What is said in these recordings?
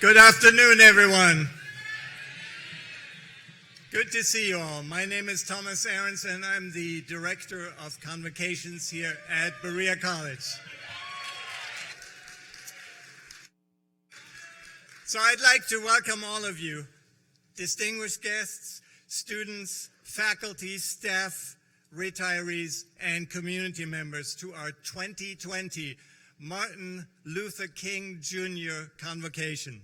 Good afternoon, everyone. Good to see you all. My name is Thomas Ahrens, and I'm the Director of Convocations here at Berea College. So I'd like to welcome all of you, distinguished guests, students, faculty, staff, retirees, and community members to our 2020 Martin Luther King Jr. Convocation.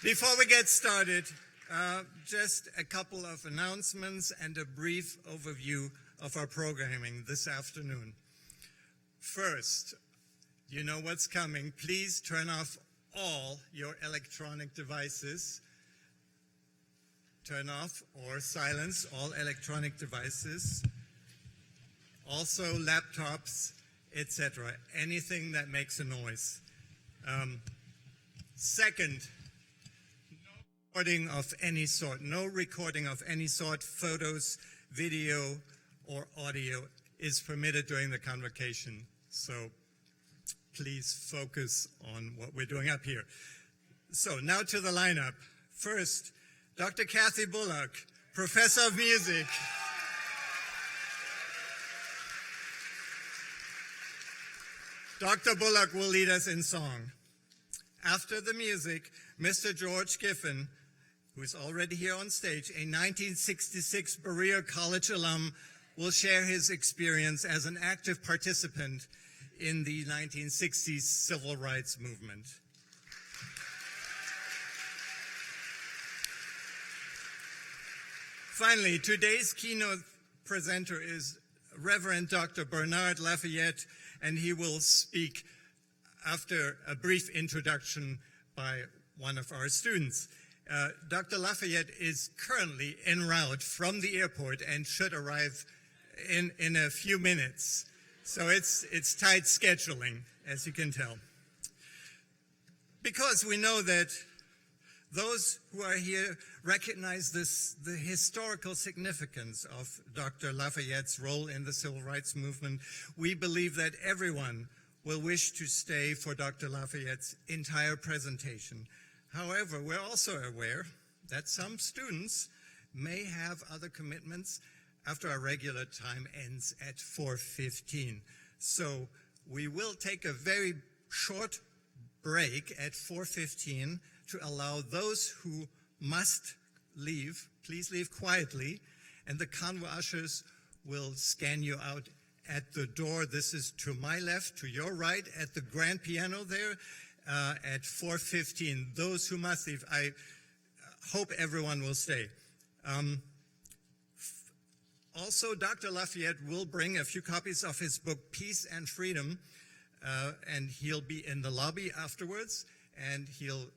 Before we get started, just a couple of announcements and a brief overview of our programming this afternoon. First, you know what's coming. Please turn off all your electronic devices. Turn off or silence all electronic devices. Also laptops, etc. Anything that makes a noise. Second, no recording of any sort, photos, video, or audio is permitted during the convocation. So please focus on what we're doing up here. So now to the lineup. First, Dr. Cathy Bullock, Professor of Music. Dr. Bullock will lead us in song. After the music, Mr. George Giffen, who is already here on stage, a 1966 Berea College alum, will share his experience as an active participant in the 1960s civil rights movement. Finally, today's keynote presenter is Reverend Dr. Bernard Lafayette, and he will speak after a brief introduction by one of our students. Dr. Lafayette is currently en route from the airport and should arrive in a few minutes. So it's tight scheduling, as you can tell. Because we know that those who are here recognize the historical significance of Dr. Lafayette's role in the civil rights movement, we believe that everyone will wish to stay for Dr. Lafayette's entire presentation. However, we're also aware that some students may have other commitments after our regular time ends at 4:15. So we will take a very short break at 4:15 to allow those who must leave, please leave quietly, and the convo ushers will scan you out at the door. This is to my left, to your right, at the grand piano there, at 4:15. Those who must leave, I hope everyone will stay. Also, Dr. Lafayette will bring a few copies of his book, Peace and Freedom, and he'll be in the lobby afterwards, and he'll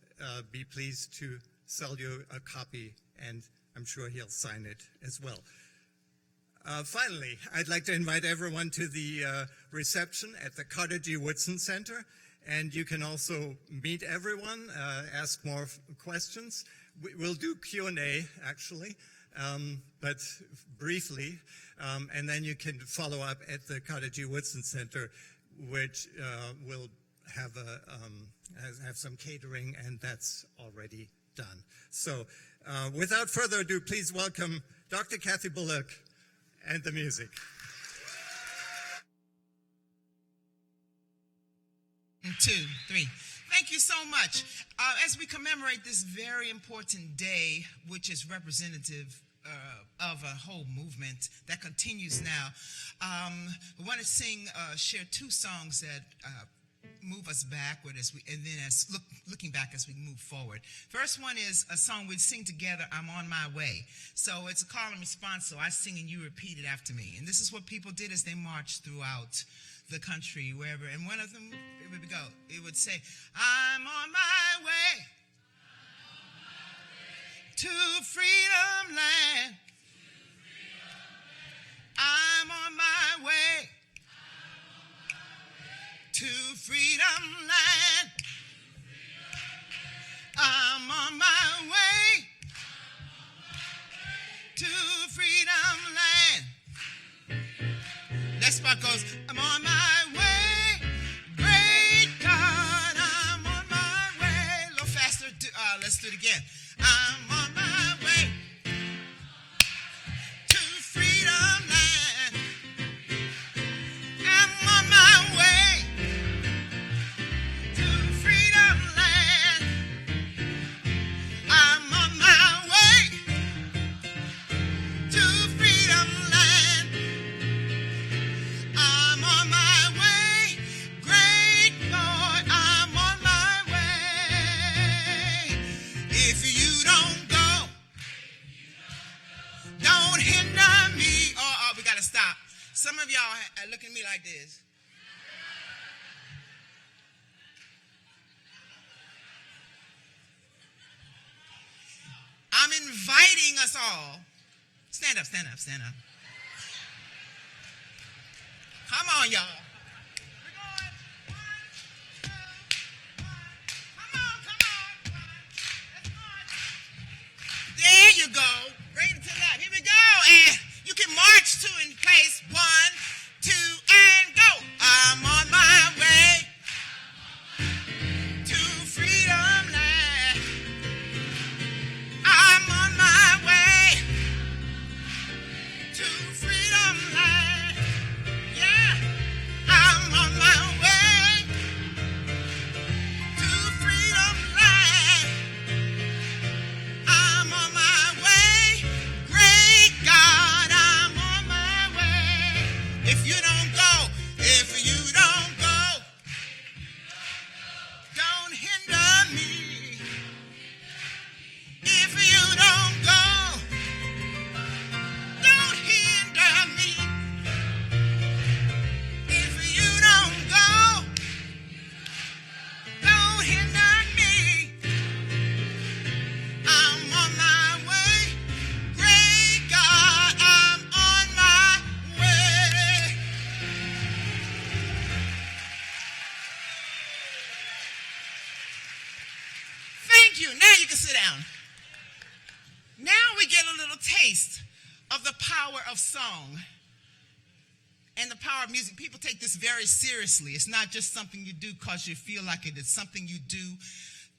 be pleased to sell you a copy, and I'm sure he'll sign it as well. Finally, I'd like to invite everyone to the reception at the Carter G. Woodson Center, and you can also meet everyone, ask more questions. We'll do Q&A, actually, but briefly, and then you can follow up at the Carter G. Woodson Center, which will have some catering, and that's already done. So without further ado, please welcome Dr. Cathy Bullock and the music. 1, 2, 3. Thank you so much. As we commemorate this very important day, which is representative of a whole movement that continues now, we want to share two songs that move us backward looking back as we move forward. First one is a song we sing together, I'm on my way. So it's a call and response, so I sing and you repeat it after me. And this is what people did as they marched throughout the country, wherever. And one of them, here we go, it would say, I'm on my way to freedom land. I'm on my way to freedom land. I'm on my way to freedom land. Next part goes, I'm on my way, great do it again. I'm on my way to freedom land. I'm on my way to freedom land. I'm on my way to freedom land. I'm on my way, great Lord, I'm on my way. If you don't go, don't hinder me. Oh, we gotta stop. Some of y'all look at me like this. I'm inviting us all. Stand up, stand up, stand up. Come on, y'all. We're going. 1, 2, 1. Come on, come on. Let's go. There you go. Bring it to life. Here we go. And you can march to in place. 1, 2, and go. I'm on my way to freedom land. I'm on my way to freedom land. Yeah, I'm on my way to freedom land. I'm on my way, great God, I'm on my way. If you don't go, don't hinder me. If you don't go, don't hinder me. If you don't go, don't hinder me. I'm on my way, great God, I'm on my way. Thank you. Now you can sit down. Now we get a little taste of the power of song and the power of music. People take this very seriously. It's not just something you do because you feel like it. It's something you do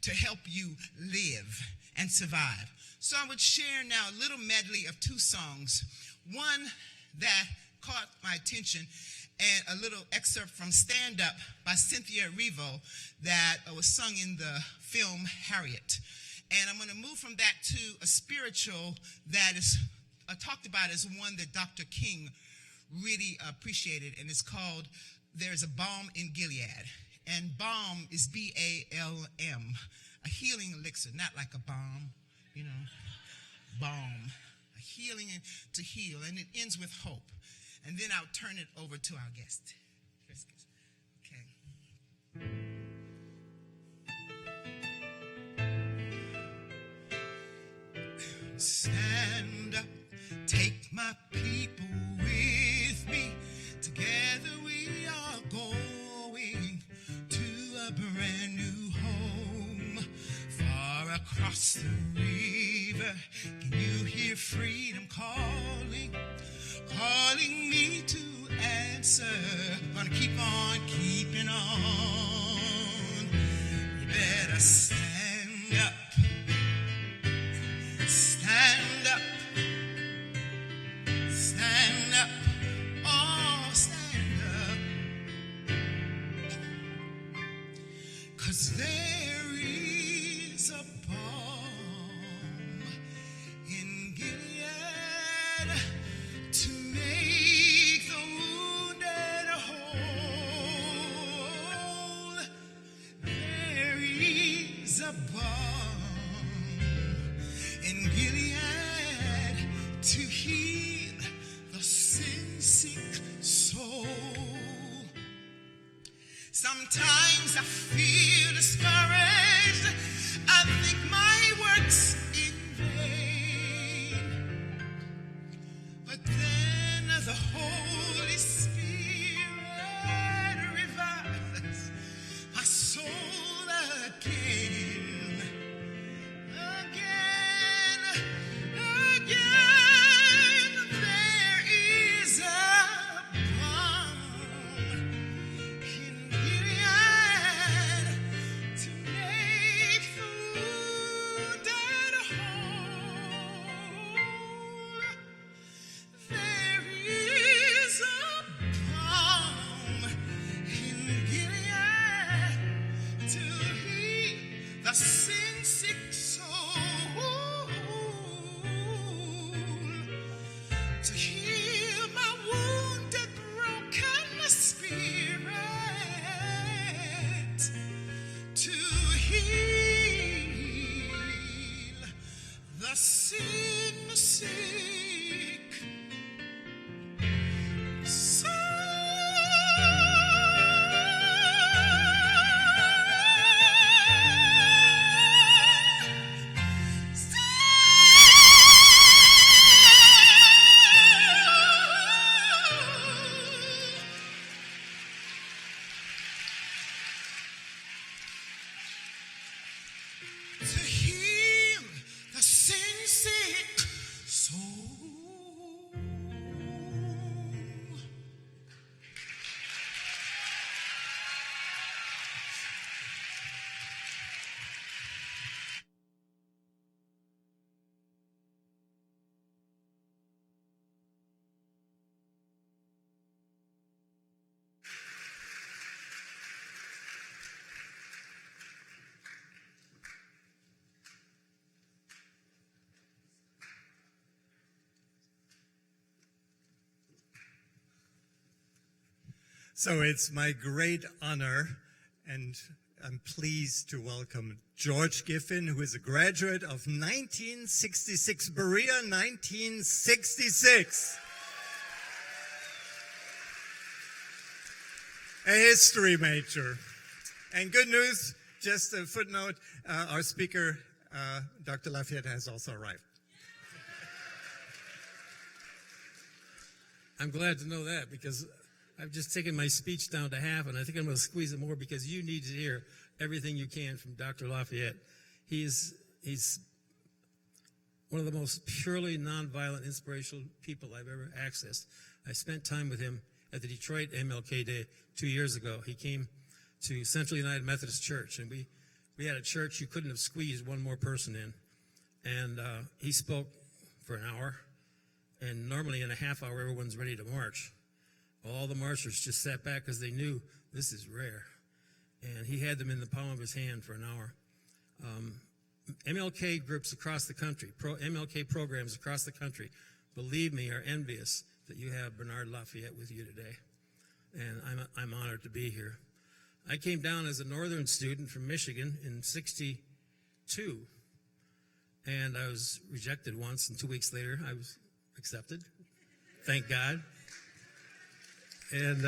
to help you live and survive. So I would share now a little medley of 2 songs. One that caught my attention and a little excerpt from Stand Up by Cynthia Erivo that was sung in the film Harriet. And I'm going to move from that to a spiritual that is talked about as one that Dr. King really appreciated, and it's called There's a Balm in Gilead. And balm is B-A-L-M, a healing elixir, not like a bomb, you know, balm, a healing to heal, and it ends with hope. And then I'll turn it over to our guest. Okay. Stand up, take my people with me. Together we are going to a brand new home. Far across the river, can you hear freedom calling? Calling me to answer. Gonna keep on keeping on. You better stand up. Stand up, stand up, oh, stand up, 'cause there is a balm in Gilead to make the wounded whole. There is a balm in Gilead to heal the sin-sick soul. Sometimes I feel discouraged. I think my work's in vain. But then the Holy Spirit revives my soul again. Again, there is a balm in Gilead to to heal the sin-sick soul. So it's my great honor, and I'm pleased to welcome George Giffen, who is a graduate of 1966, Berea 1966. A history major. And good news, just a footnote, our speaker, Dr. Lafayette, has also arrived. I'm glad to know that, because I've just taken my speech down to half, and I think I'm going to squeeze it more because you need to hear everything you can from Dr. Lafayette. He's one of the most purely nonviolent, inspirational people I've ever accessed. I spent time with him at the Detroit MLK Day 2 years ago. He came to Central United Methodist Church, and we had a church you couldn't have squeezed one more person in. And he spoke for an hour, and normally in a half hour, everyone's ready to march. All the marchers just sat back because they knew this is rare. And he had them in the palm of his hand for an hour. MLK groups across the country, MLK programs across the country, believe me, are envious that you have Bernard Lafayette with you today. And I'm honored to be here. I came down as a northern student from Michigan in '62. And I was rejected once, and 2 weeks later I was accepted. Thank God. And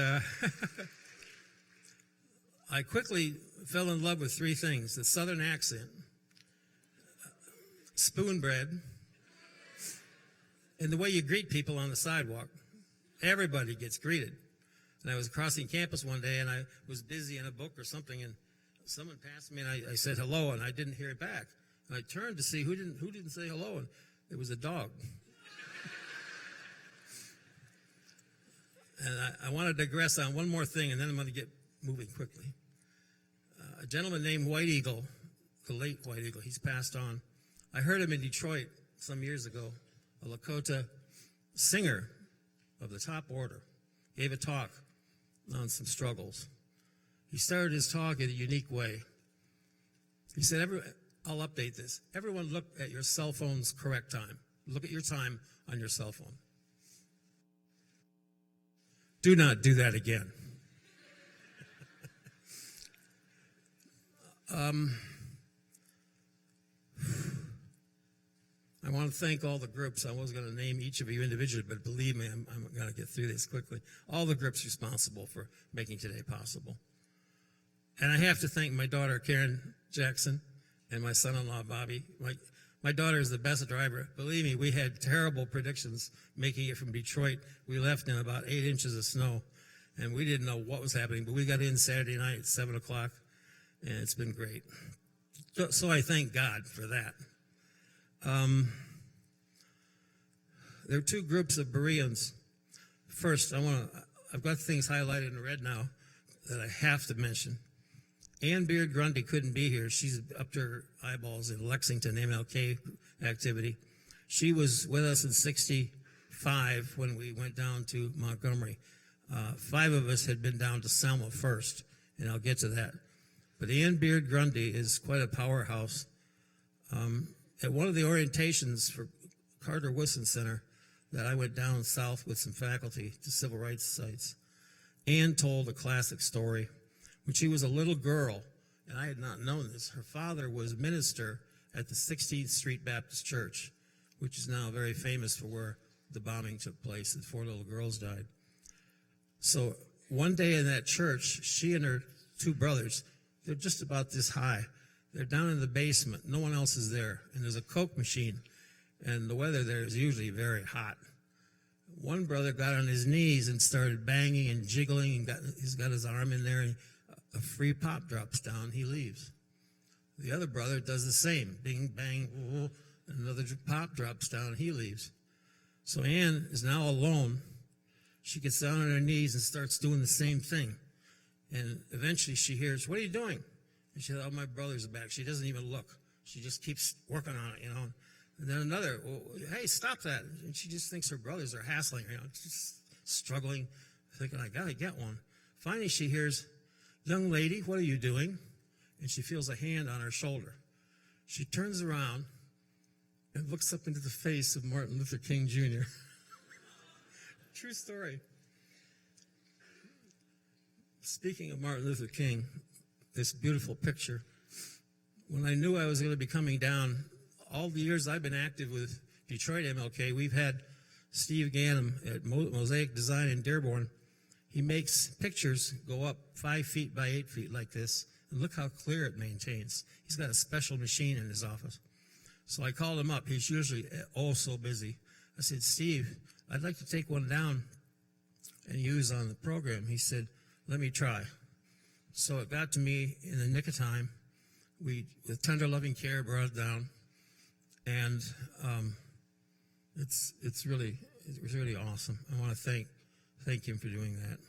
I quickly fell in love with three things: the Southern accent, spoon bread, and the way you greet people on the sidewalk. Everybody gets greeted. And I was crossing campus one day, and I was busy in a book or something, and someone passed me, and I said hello, and I didn't hear it back. And I turned to see who didn't say hello, and it was a dog. And I want to digress on one more thing, and then I'm going to get moving quickly. A gentleman named White Eagle, the late White Eagle, he's passed on. I heard him in Detroit some years ago, a Lakota singer of the top order, gave a talk on some struggles. He started his talk in a unique way. He said, I'll update this. Everyone look at your cell phone's correct time. Look at your time on your cell phone. Do not do that again. I want to thank all the groups. I wasn't going to name each of you individually, but believe me, I'm going to get through this quickly. All the groups responsible for making today possible. And I have to thank my daughter, Karen Jackson, and my son-in-law, Bobby. My daughter is the best driver. Believe me, we had terrible predictions making it from Detroit. We left in about 8 inches of snow, and we didn't know what was happening, but we got in Saturday night at 7 o'clock, and it's been great. So I thank God for that. There are two groups of Bereans. First, I've got things highlighted in red now that I have to mention. Ann Beard Grundy couldn't be here. She's up to her eyeballs in Lexington MLK activity. She was with us in '65 when we went down to Montgomery. 5 of us had been down to Selma first, and I'll get to that. But Ann Beard Grundy is quite a powerhouse. At one of the orientations for Carter Wilson Center that I went down south with some faculty to civil rights sites, Ann told a classic story. When she was a little girl, and I had not known this, her father was minister at the 16th Street Baptist Church, which is now very famous for where the bombing took place and 4 little girls died. So one day in that church, she and her 2 brothers, they're just about this high. They're down in the basement. No one else is there. And there's a Coke machine, and the weather there is usually very hot. One brother got on his knees and started banging and jiggling, and he's got his arm in there, and a free pop drops down. He leaves. The other brother does the same. Bing, bang, another pop drops down, he leaves. So Ann is now alone. She gets down on her knees and starts doing the same thing. And eventually she hears, "What are you doing?" And she said, "Oh, my brother's back." She doesn't even look. She just keeps working on it, And then another, "Oh, hey, stop that." And she just thinks her brothers are hassling her, just struggling, thinking, "I got to get one." Finally she hears, "Young lady, what are you doing?" And she feels a hand on her shoulder. She turns around and looks up into the face of Martin Luther King Jr. True story. Speaking of Martin Luther King, this beautiful picture, when I knew I was going to be coming down, all the years I've been active with Detroit MLK, we've had Steve Ganem at Mosaic Design in Dearborn. He makes pictures go up 5 feet by 8 feet like this, and look how clear it maintains. He's got a special machine in his office. So I called him up. He's usually so busy. I said, "Steve, I'd like to take one down and use on the program." He said, "Let me try." So it got to me in the nick of time. We, with tender loving care, brought it down, and it was really awesome. I want to thank him for doing that.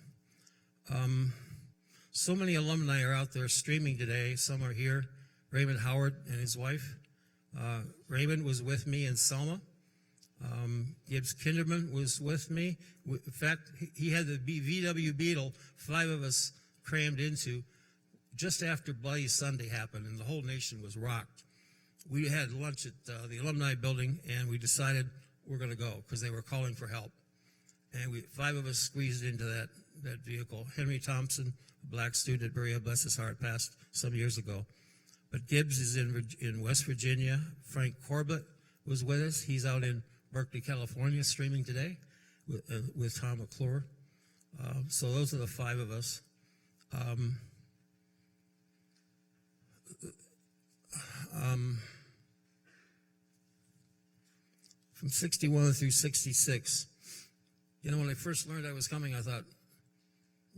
So many alumni are out there streaming today. Some are here. Raymond Howard and his wife. Raymond was with me in Selma. Gibbs Kinderman was with me. In fact, he had the VW Beetle, 5 of us crammed into just after Bloody Sunday happened, and the whole nation was rocked. We had lunch at the alumni building, and we decided we're going to go because they were calling for help. And 5 of us squeezed into that vehicle. Henry Thompson, a black student at Berea, bless his heart, passed some years ago. But Gibbs is in West Virginia. Frank Corbett was with us. He's out in Berkeley, California, streaming today with Tom McClure. So those are the 5 of us. From 61 through 66, when I first learned I was coming, I thought,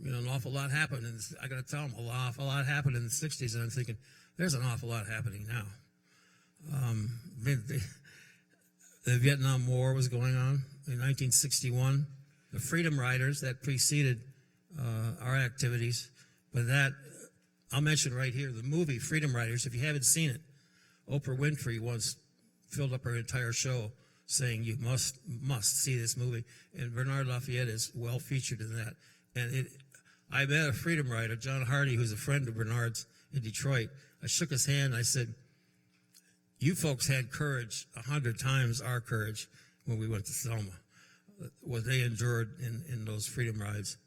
an awful lot happened. And I got to tell them, an awful lot happened in the 60s. And I'm thinking, there's an awful lot happening now. The Vietnam War was going on in 1961. The Freedom Riders, that preceded our activities. But that, I'll mention right here, the movie Freedom Riders, if you haven't seen it, Oprah Winfrey once filled up her entire show saying you must see this movie. And Bernard Lafayette is well featured in that. And I met a Freedom Rider, John Hardy, who's a friend of Bernard's in Detroit. I shook his hand and I said, "You folks had courage 100 times our courage when we went to Selma." What they endured in those freedom rides.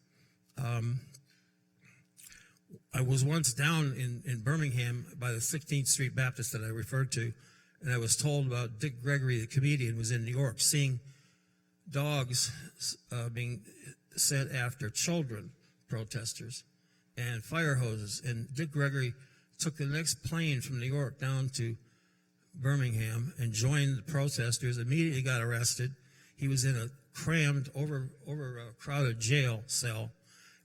I was once down in Birmingham by the 16th Street Baptist that I referred to, and I was told about Dick Gregory, the comedian, was in New York seeing dogs being sent after children protesters and fire hoses. And Dick Gregory took the next plane from New York down to Birmingham and joined the protesters, immediately got arrested. He was in a crammed, overcrowded jail cell,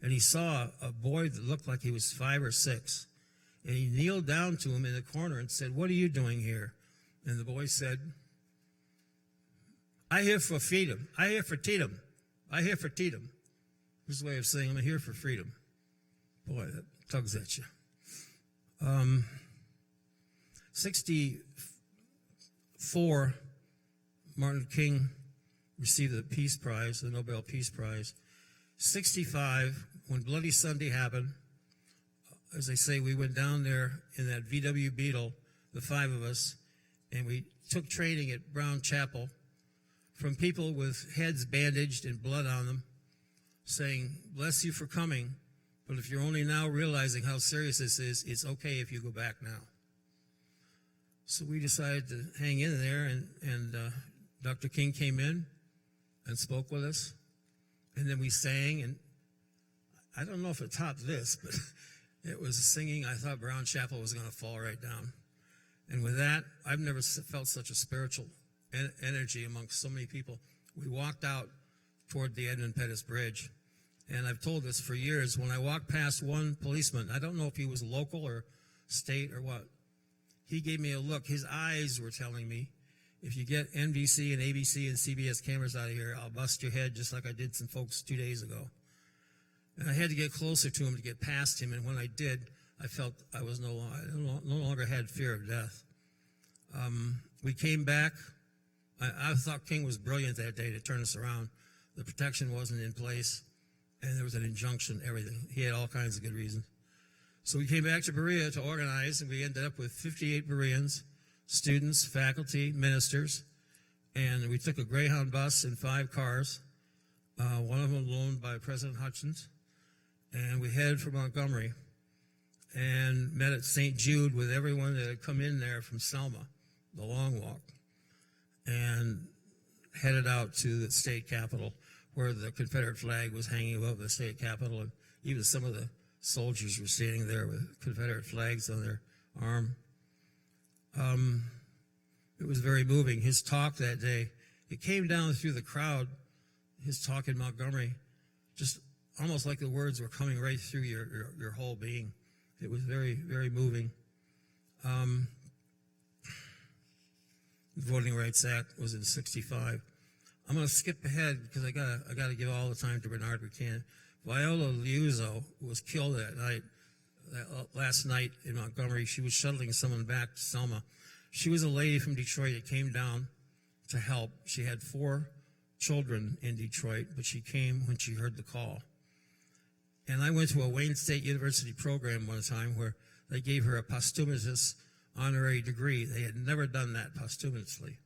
and he saw a boy that looked like he was 5 or 6, and he kneeled down to him in the corner and said, "What are you doing here?" And the boy said, "I here for freedom. I here for freedom. I here for freedom." His way of saying, "I'm here for freedom." Boy, that tugs at you. 64, Martin King received the Peace Prize, the Nobel Peace Prize. 65, when Bloody Sunday happened, as I say, we went down there in that VW Beetle, the 5 of us, and we took training at Brown Chapel from people with heads bandaged and blood on them, saying, "Bless you for coming, but if you're only now realizing how serious this is, it's okay if you go back now." So we decided to hang in there, and Dr. King came in and spoke with us, and then we sang, and I don't know if it topped this, but it was singing. I thought Brown Chapel was going to fall right down. And with that, I've never felt such a spiritual energy amongst so many people. We walked out toward the Edmund Pettus Bridge, and I've told this for years. When I walked past one policeman, I don't know if he was local or state or what, he gave me a look. His eyes were telling me, if you get NBC and ABC and CBS cameras out of here, I'll bust your head just like I did some folks 2 days ago. And I had to get closer to him to get past him, and when I did, I felt I was no longer had fear of death. We came back. I thought King was brilliant that day to turn us around. The protection wasn't in place, and there was an injunction, everything. He had all kinds of good reasons. So we came back to Berea to organize, and we ended up with 58 Bereans, students, faculty, ministers, and we took a Greyhound bus and 5 cars, one of them loaned by President Hutchins, and we headed for Montgomery and met at St. Jude with everyone that had come in there from Selma, the long walk, and headed out to the state capitol where the Confederate flag was hanging above the state capitol, and even some of the soldiers were standing there with Confederate flags on their arm. It was very moving. His talk that day, it came down through the crowd, his talk in Montgomery, just almost like the words were coming right through your whole being. It was very, very moving. The Voting Rights Act was in '65. I'm going to skip ahead because I got to give all the time to Bernard we can. Viola Liuzzo was killed last night in Montgomery. She was shuttling someone back to Selma. She was a lady from Detroit that came down to help. She had 4 children in Detroit, but she came when she heard the call. And I went to a Wayne State University program one time where they gave her a posthumous honorary degree. They had never done that posthumously.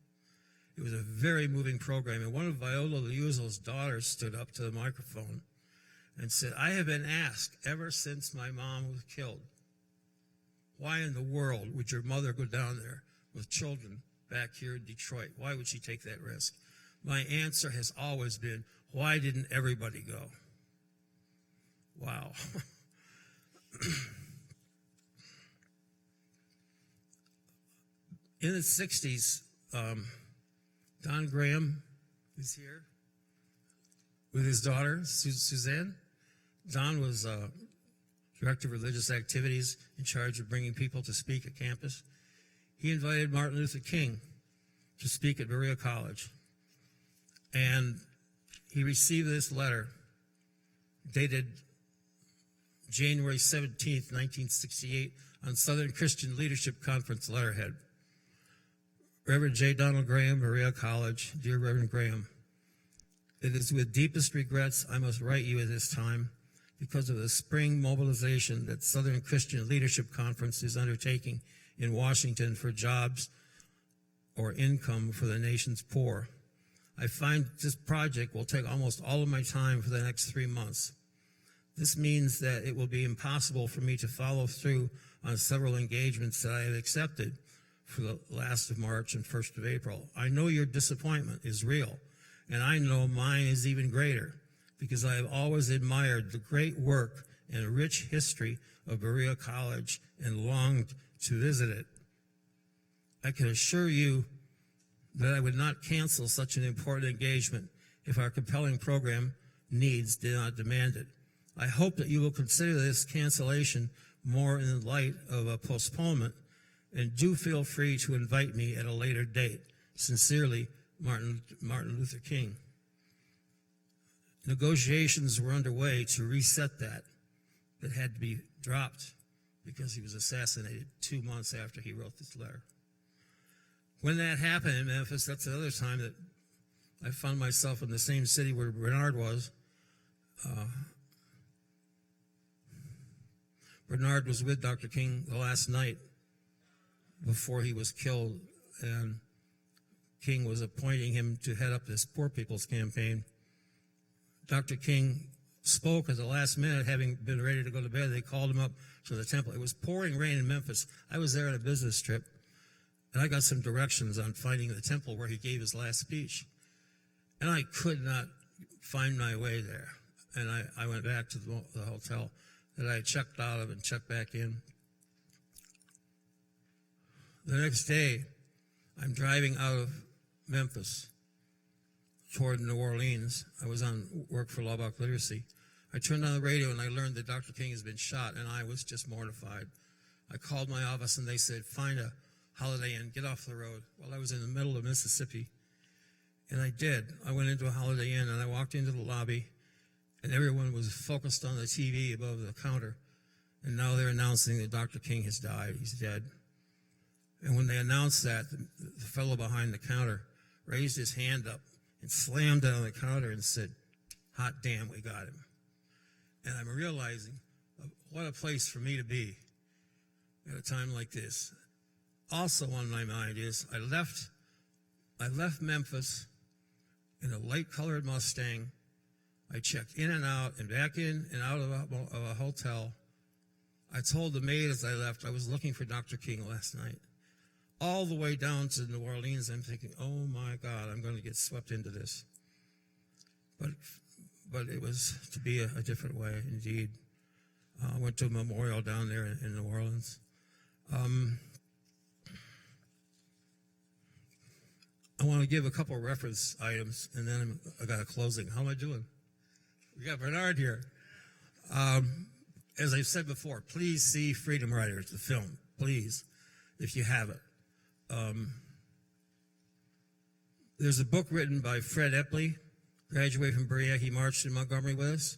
It was a very moving program. And one of Viola Liuzzo's daughters stood up to the microphone and said, I have been asked ever since my mom was killed, why in the world would your mother go down there with children back here in Detroit? Why would she take that risk? My answer has always been, why didn't everybody go? Wow. In the 60s, Don Graham is here with his daughter, Suzanne. Don was director of religious activities in charge of bringing people to speak at campus. He invited Martin Luther King to speak at Berea College. And he received this letter dated January 17th, 1968, on Southern Christian Leadership Conference letterhead. Reverend J. Donald Graham, Berea College, dear Reverend Graham, it is with deepest regrets I must write you at this time because of the spring mobilization that Southern Christian Leadership Conference is undertaking in Washington for jobs or income for the nation's poor. I find this project will take almost all of my time for the next 3 months. This means that it will be impossible for me to follow through on several engagements that I have accepted for the last of March and 1st of April. I know your disappointment is real, and I know mine is even greater because I have always admired the great work and rich history of Berea College and longed to visit it. I can assure you that I would not cancel such an important engagement if our compelling program needs did not demand it. I hope that you will consider this cancellation more in the light of a postponement, and do feel free to invite me at a later date. Sincerely, Martin Luther King. Negotiations were underway to reset that had to be dropped because he was assassinated 2 months after he wrote this letter. When that happened in Memphis, that's another time that I found myself in the same city where Bernard was. Bernard was with Dr. King the last night before he was killed, and King was appointing him to head up this Poor People's Campaign. Dr. King spoke at the last minute, having been ready to go to bed. They called him up to the temple. It was pouring rain in Memphis. I was there on a business trip, and I got some directions on finding the temple where he gave his last speech. And I could not find my way there. And I went back to the hotel that I checked out of and checked back in. The next day, I'm driving out of Memphis toward New Orleans. I was on work for Lubbock Literacy. I turned on the radio and I learned that Dr. King has been shot, and I was just mortified. I called my office and they said, find Holiday Inn, get off the road. Well, I was in the middle of Mississippi, and I did. I went into a Holiday Inn, and I walked into the lobby, and everyone was focused on the TV above the counter, and now they're announcing that Dr. King has died. He's dead. And when they announced that, the fellow behind the counter raised his hand up and slammed it on the counter and said, "Hot damn, we got him." And I'm realizing what a place for me to be at a time like this. Also on my mind is I left Memphis in a light-colored Mustang. I checked in and out and back in and out of a hotel. I told the maid as I left I was looking for Dr. King last night. All the way down to New Orleans, I'm thinking, oh my God, I'm going to get swept into this. But it was to be a different way, indeed. I went to a memorial down there in New Orleans. I want to give a couple of reference items, and then I got a closing. How am I doing? We got Bernard here. As I've said before, please see Freedom Riders, the film, please, if you have it. There's a book written by Fred Epley, graduated from Berea. He marched in Montgomery with us.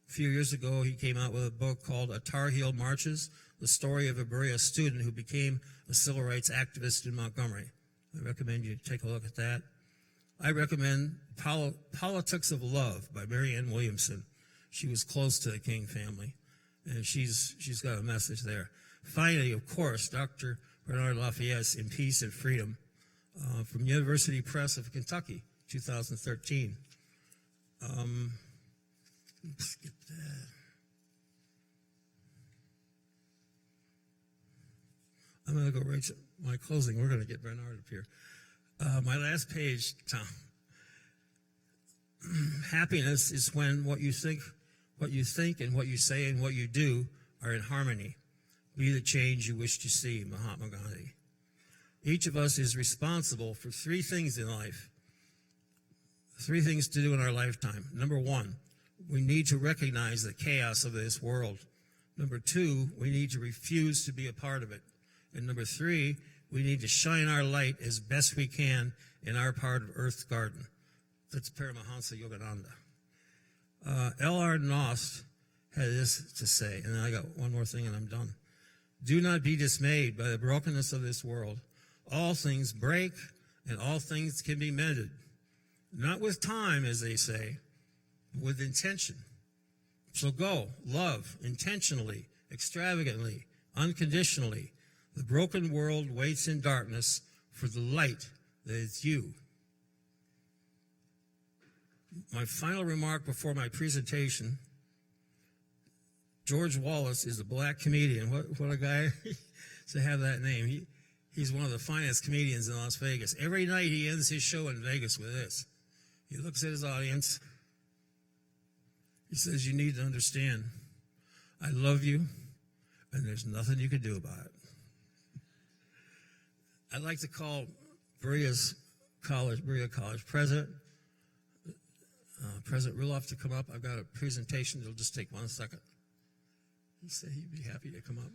A few years ago, he came out with a book called A Tar Heel Marches, the story of a Berea student who became a civil rights activist in Montgomery. I recommend you take a look at that. I recommend Politics of Love by Mary Ann Williamson. She was close to the King family, and she's got a message there. Finally, of course, Dr. Bernard Lafayette's In Peace and Freedom from University Press of Kentucky, 2013. Skip that. I'm going to go right to my closing. We're going to get Bernard up here. My last page, Tom. Happiness is when what you think and what you say and what you do are in harmony. Be the change you wish to see, Mahatma Gandhi. Each of us is responsible for three things in life. Three things to do in our lifetime. Number one, we need to recognize the chaos of this world. Number two, we need to refuse to be a part of it. And number three, we need to shine our light as best we can in our part of Earth's garden. That's Paramahansa Yogananda. L.R. Knost had this to say, and then I got one more thing and I'm done. Do not be dismayed by the brokenness of this world. All things break and all things can be mended. Not with time, as they say, but with intention. So go, love, intentionally, extravagantly, unconditionally. The broken world waits in darkness for the light that is you. My final remark before my presentation, George Wallace is a black comedian. What a guy to have that name. He's one of the finest comedians in Las Vegas. Every night he ends his show in Vegas with this. He looks at his audience. He says, you need to understand, I love you, and there's nothing you can do about it. I'd like to call Berea College President Ruloff to come up. I've got a presentation. It'll just take 1 second. He said he'd be happy to come up.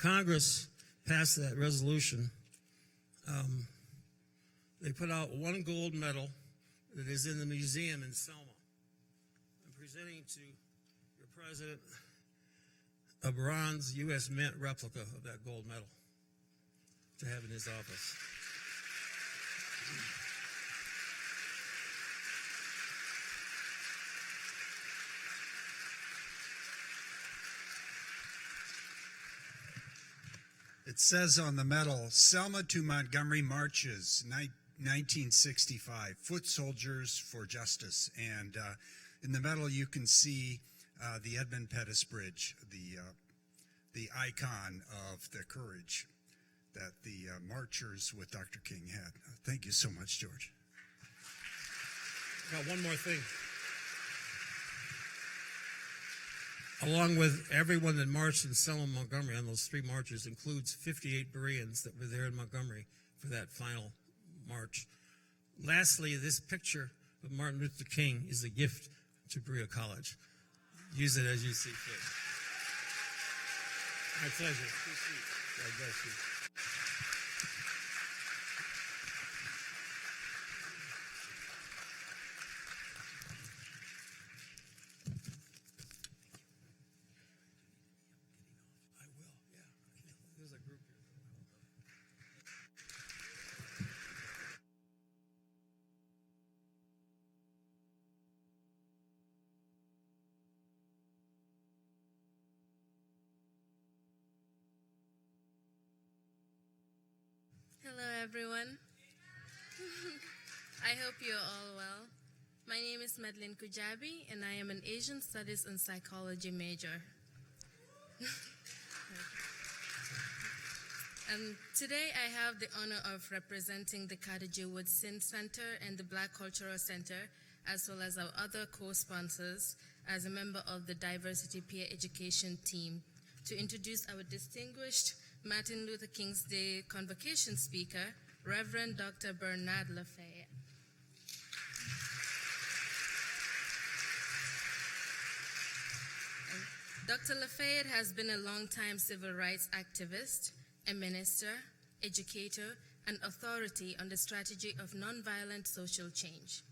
Congress passed that resolution. They put out one gold medal that is in the museum in Selma. I'm presenting to your president a bronze U.S. Mint replica of that gold medal to have in his office. It says on the medal, Selma to Montgomery Marches, 1965, Foot Soldiers for Justice. And in the medal you can see the Edmund Pettus Bridge, the icon of the courage that the marchers with Dr. King had. Thank you so much, George. Got one more thing. Along with everyone that marched in Selma, Montgomery on those 3 marches includes 58 Bereans that were there in Montgomery for that final march. Lastly, this picture of Martin Luther King is a gift to Berea College. Use it as you see fit. My pleasure. God bless you. I will, yeah. There's a group here. Hello, everyone. I hope you're all well. My name is Madeline Kujabi, and I am an Asian Studies and Psychology major. Today, I have the honor of representing the Carnegie Woodson Center and the Black Cultural Center, as well as our other co-sponsors, as a member of the Diversity Peer Education team, to introduce our distinguished Martin Luther King's Day Convocation speaker, Reverend Dr. Bernard Lafayette. Dr. Lafayette has been a longtime civil rights activist, a minister, educator, and authority on the strategy of nonviolent social change.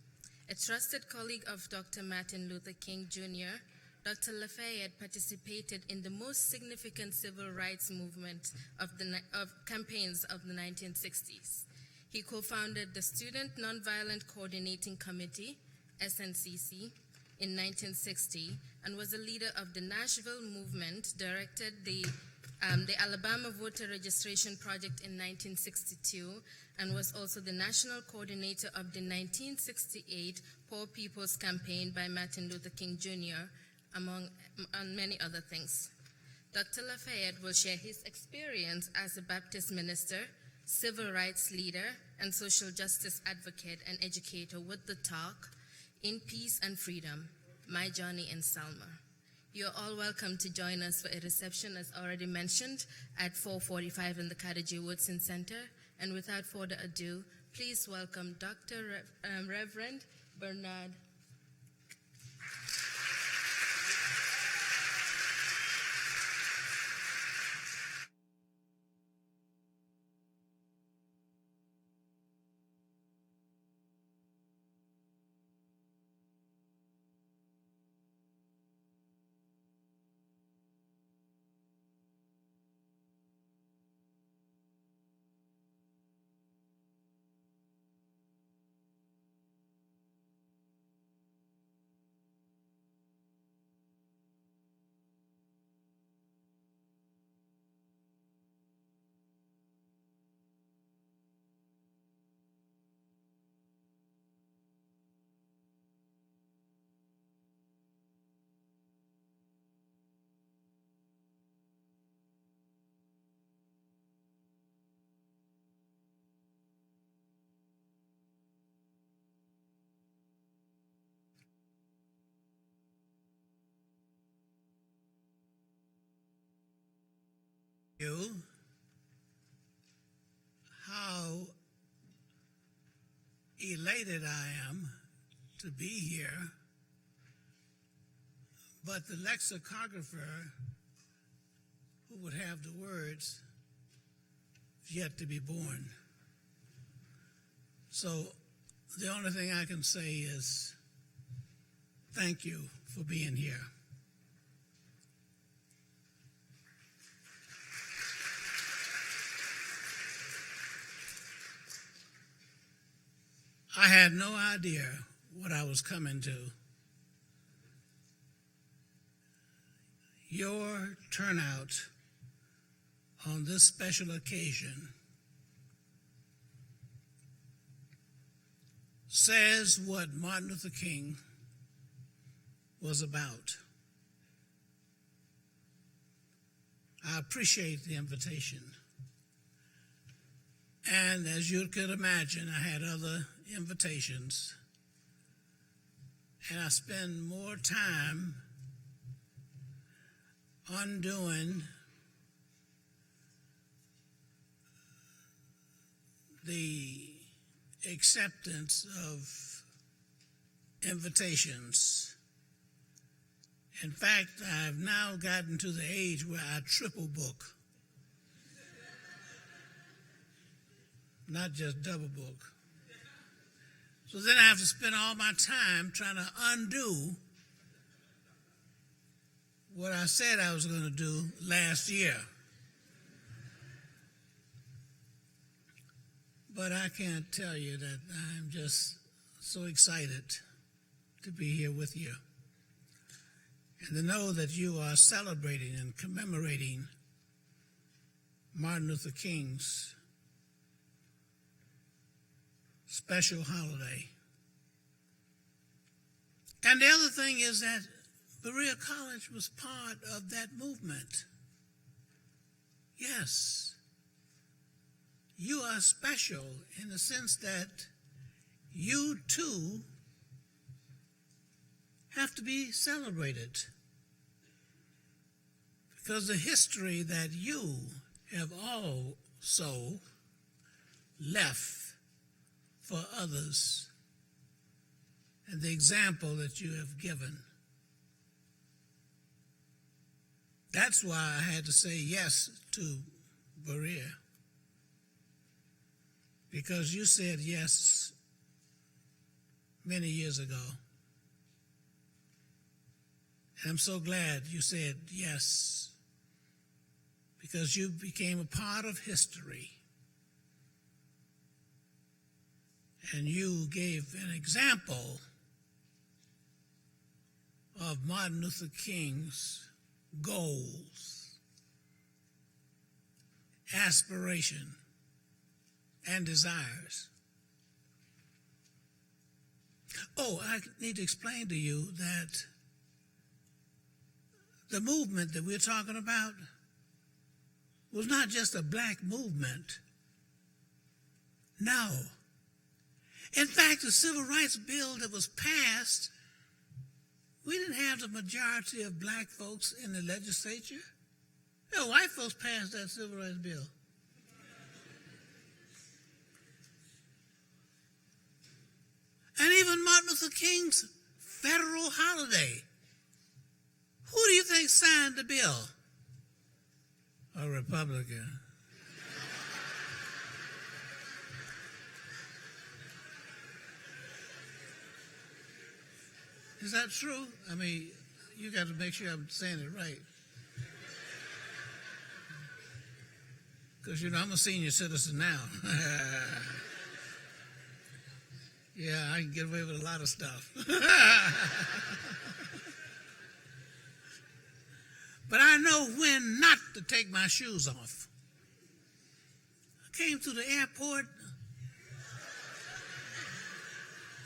A trusted colleague of Dr. Martin Luther King Jr., Dr. Lafayette participated in the most significant civil rights movement of campaigns of the 1960s. He co-founded the Student Nonviolent Coordinating Committee, SNCC, in 1960, and was a leader of the Nashville movement, directed the Alabama Voter Registration Project in 1962, and was also the national coordinator of the 1968 Poor People's Campaign by Martin Luther King Jr., among many other things. Dr. Lafayette will share his experience as a Baptist minister, civil rights leader, and social justice advocate and educator with the talk, In Peace and Freedom, My Journey in Selma. You're all welcome to join us for a reception, as already mentioned, at 4:45 in the Carnegie Woodson Center. And without further ado, please welcome Dr. Reverend Bernard. You how elated I am to be here, but the lexicographer who would have the words is yet to be born. So the only thing I can say is thank you for being here. I had no idea what I was coming to. Your turnout on this special occasion says what Martin Luther King was about. I appreciate the invitation. And as you could imagine, I had other invitations, and I spend more time undoing the acceptance of invitations. In fact, I've now gotten to the age where I triple book, not just double book. So then I have to spend all my time trying to undo what I said I was going to do last year. But I can't tell you that I'm just so excited to be here with you and to know that you are celebrating and commemorating Martin Luther King's special holiday. And the other thing is that Berea College was part of that movement. Yes. You are special in the sense that you too have to be celebrated, because the history that you have also left for others and the example that you have given. That's why I had to say yes to Berea, because you said yes many years ago. And I'm so glad you said yes, because you became a part of history. And you gave an example of Martin Luther King's goals, aspiration, and desires. Oh, I need to explain to you that the movement that we're talking about was not just a black movement. No. In fact, the Civil Rights Bill that was passed, we didn't have the majority of black folks in the legislature. No, white folks passed that Civil Rights Bill. And even Martin Luther King's federal holiday. Who do you think signed the bill? A Republican. Is that true? I mean, you got to make sure I'm saying it right. Because, you know, I'm a senior citizen now. Yeah, I can get away with a lot of stuff. But I know when not to take my shoes off. I came to the airport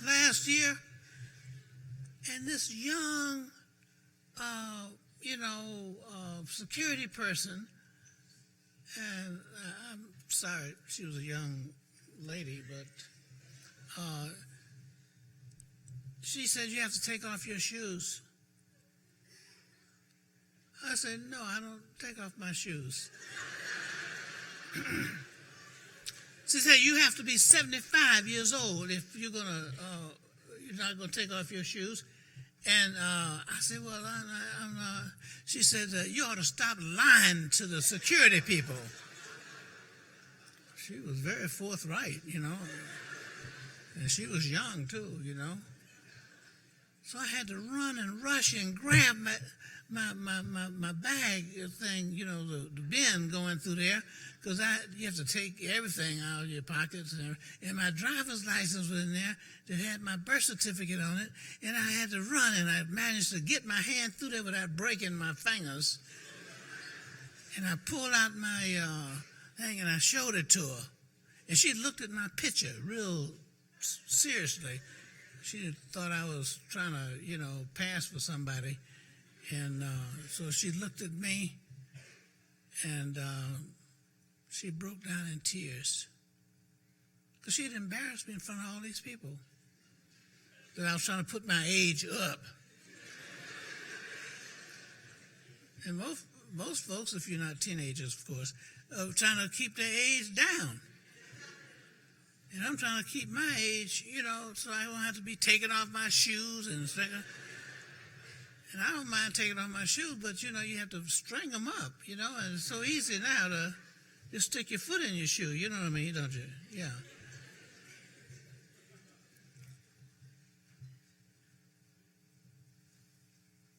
last year, and this young, security person, and I'm sorry, she was a young lady, but she said, "You have to take off your shoes." I said, "No, I don't take off my shoes." She said, "You have to be 75 years old if you're not gonna take off your shoes." And I said, "Well, I'm she said, "You ought to stop lying to the security people." She was very forthright, you know, and she was young too, you know. So I had to run and rush and grab my bag thing, you know, the bin going through there, because you have to take everything out of your pockets, and my driver's license was in there that had my birth certificate on it, and I had to run, and I managed to get my hand through there without breaking my fingers, and I pulled out my thing, and I showed it to her, and she looked at my picture real seriously. She thought I was trying to, you know, pass for somebody. And so she looked at me, and she broke down in tears, because she had embarrassed me in front of all these people. that I was trying to put my age up. And most folks, if you're not teenagers, of course, are trying to keep their age down. And I'm trying to keep my age, so I don't have to be taking off my shoes and stuff. And I don't mind taking off my shoes, but, you have to string them up, and it's so easy now to just stick your foot in your shoe, you know what I mean, don't you? Yeah.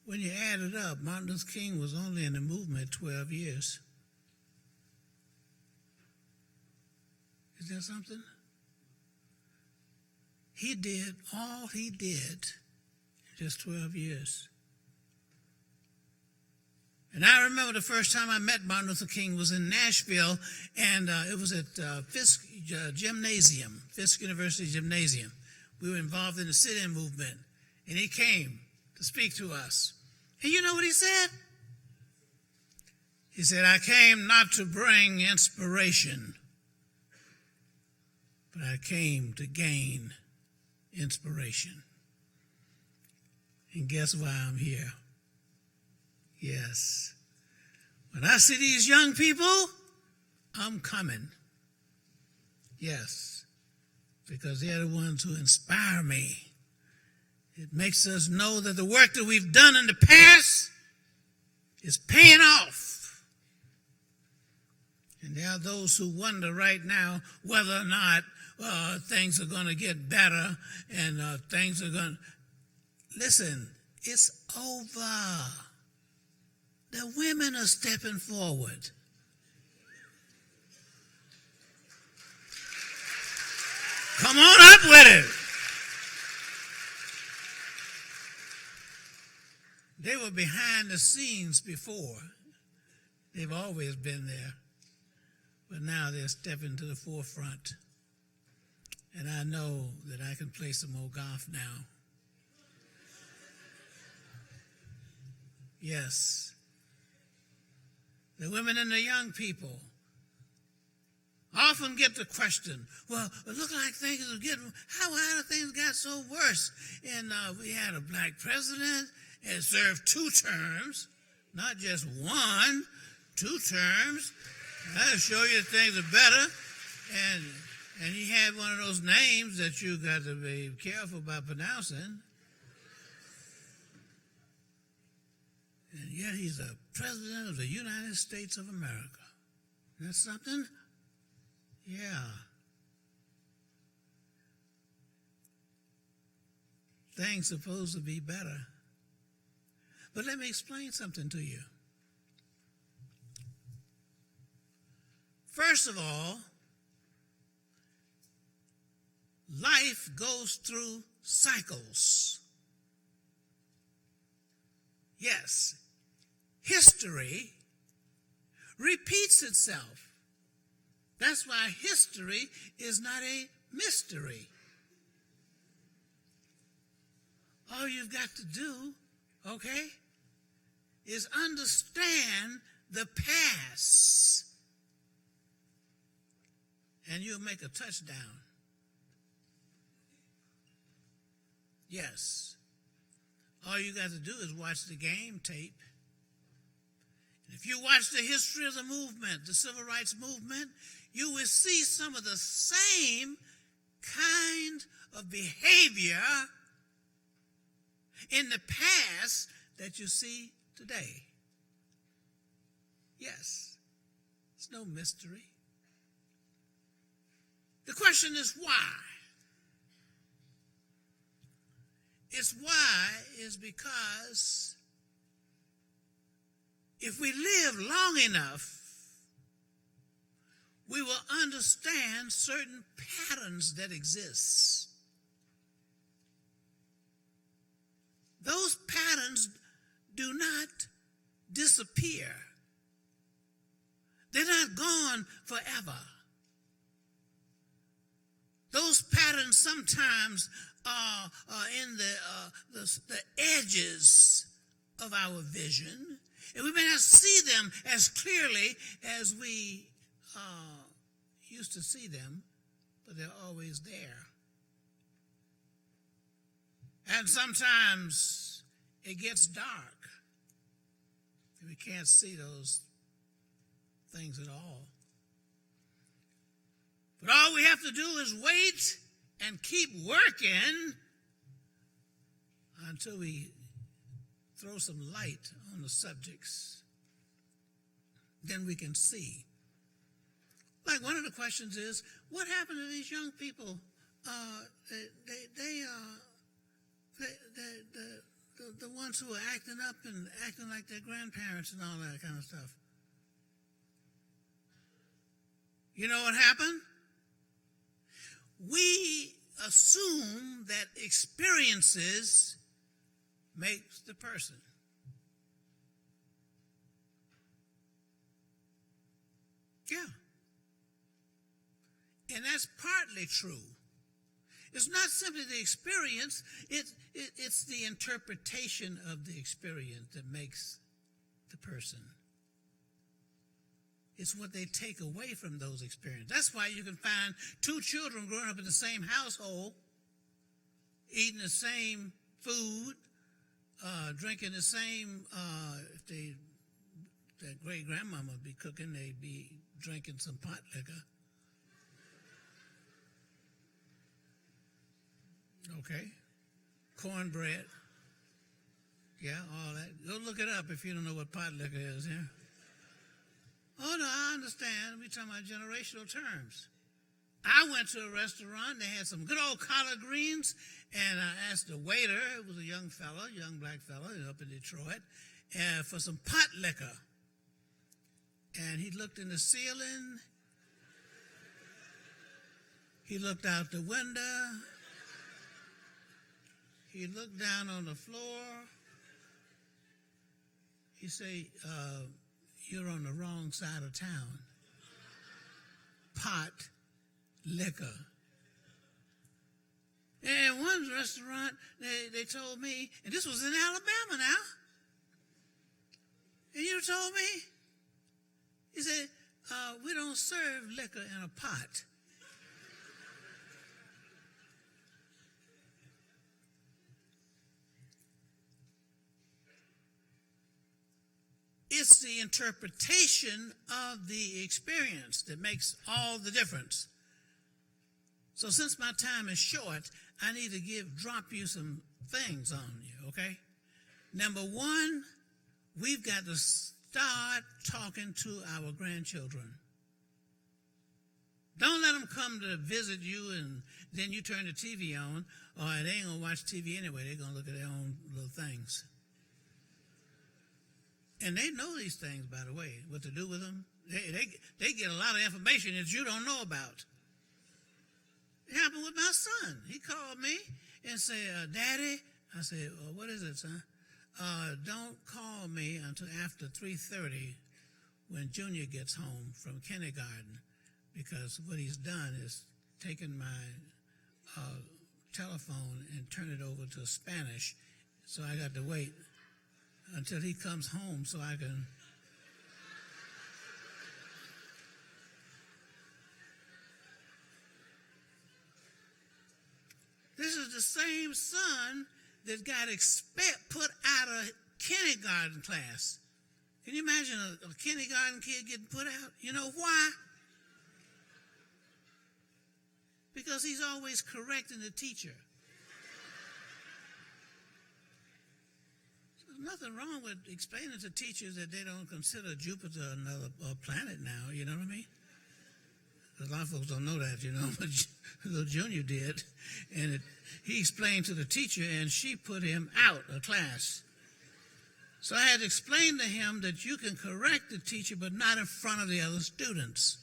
When you add it up, Martin Luther King was only in the movement 12 years. Is there something? He did all he did in just 12 years. And I remember the first time I met Martin Luther King was in Nashville, and it was at Fisk Gymnasium, Fisk University Gymnasium. We were involved in the sit-in movement, and he came to speak to us. And you know what he said? He said, I came not to bring inspiration, but I came to gain inspiration. And guess why I'm here? Yes. When I see these young people, I'm coming. Yes. Because they're the ones who inspire me. It makes us know that the work that we've done in the past is paying off. And there are those who wonder right now whether or not things are going to get better and things are going to... Listen, it's over. The women are stepping forward. Come on up with it. They were behind the scenes before. They've always been there. But now they're stepping to the forefront. And I know that I can play some more golf now. Yes. The women and the young people often get the question, well, it looked like things were getting, how do things got so worse? And we had a black president and served 2 terms, not just 1, 2 terms. That'll show you things are better. And he had one of those names that you got to be careful about pronouncing. And yet he's the president of the United States of America. That's something? Yeah. Things supposed to be better. But let me explain something to you. First of all, life goes through cycles. Yes, history repeats itself. That's why history is not a mystery. All you've got to do, okay, is understand the past, and you'll make a touchdown. Yes. All you got to do is watch the game tape. And if you watch the history of the movement, the civil rights movement, you will see some of the same kind of behavior in the past that you see today. Yes, it's no mystery. The question is why? It's why is because if we live long enough, we will understand certain patterns that exist. Those patterns do not disappear. They're not gone forever. Those patterns sometimes are in the edges of our vision, and we may not see them as clearly as we used to see them, but they're always there. And sometimes it gets dark. We can't see those things at all. But all we have to do is wait and keep working until we throw some light on the subjects. Then we can see. Like one of the questions is, what happened to these young people? The ones who are acting up and acting like their grandparents and all that kind of stuff. You know what happened? We assume that experiences makes the person. Yeah. And that's partly true. It's not simply the experience, it's the interpretation of the experience that makes the person. It's what they take away from those experiences. That's why you can find two children growing up in the same household, eating the same food, drinking the same, if their great-grandmama would be cooking, they'd be drinking some pot liquor. Okay. Cornbread. Yeah, all that. Go look it up if you don't know what pot liquor is, yeah? Oh, no, I understand. We're talking about generational terms. I went to a restaurant. They had some good old collard greens, and I asked the waiter, it was a young fella, young black fella up in Detroit, for some pot liquor. And he looked in the ceiling. He looked out the window. He looked down on the floor. He said, you're on the wrong side of town. Pot liquor. And one restaurant, they told me, and this was in Alabama now, and you told me, he said, we don't serve liquor in a pot. It's the interpretation of the experience that makes all the difference. So since my time is short, I need to drop you some things on you, okay? Number one, we've got to start talking to our grandchildren. Don't let them come to visit you and then you turn the TV on, or they ain't going to watch TV anyway. They're going to look at their own little things. And they know these things, by the way, what to do with them. They get a lot of information that you don't know about. It happened with my son. He called me and said, Daddy, I said, what is it, son? Don't call me until after 3:30 when Junior gets home from kindergarten, because what he's done is taken my telephone and turned it over to Spanish, so I got to wait until he comes home so I can. This is the same son that got put out of kindergarten class. Can you imagine a kindergarten kid getting put out? You know why? Because he's always correcting the teacher. There's nothing wrong with explaining to teachers that they don't consider Jupiter another planet now, you know what I mean? A lot of folks don't know that, you know, but little Junior did. And he explained to the teacher, and she put him out of class. So I had to explain to him that you can correct the teacher, but not in front of the other students.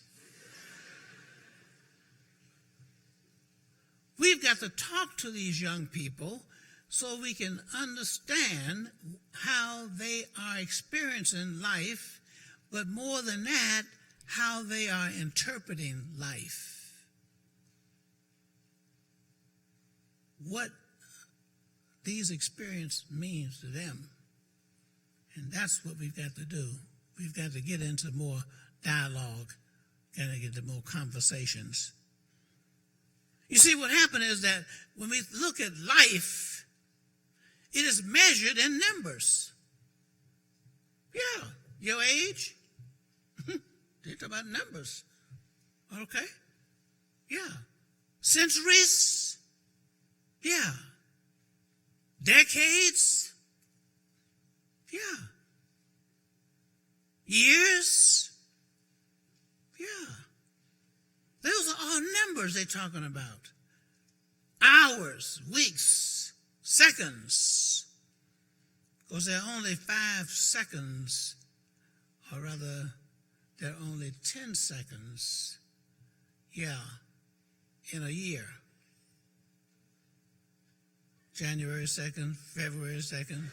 We've got to talk to these young people so we can understand how they are experiencing life, but more than that, how they are interpreting life. What these experiences means to them. And that's what we've got to do. We've got to get into more dialogue, got to get into more conversations. You see, what happened is that when we look at life, It is measured in numbers. Yeah, your age. They talk about numbers. Okay? Yeah. Centuries. Yeah. Decades. Yeah. Years. Yeah. Those are all numbers they're talking about. Hours, weeks, seconds. Because there are only 5 seconds, or rather, there are only 10 seconds, in a year. January 2nd, February 2nd,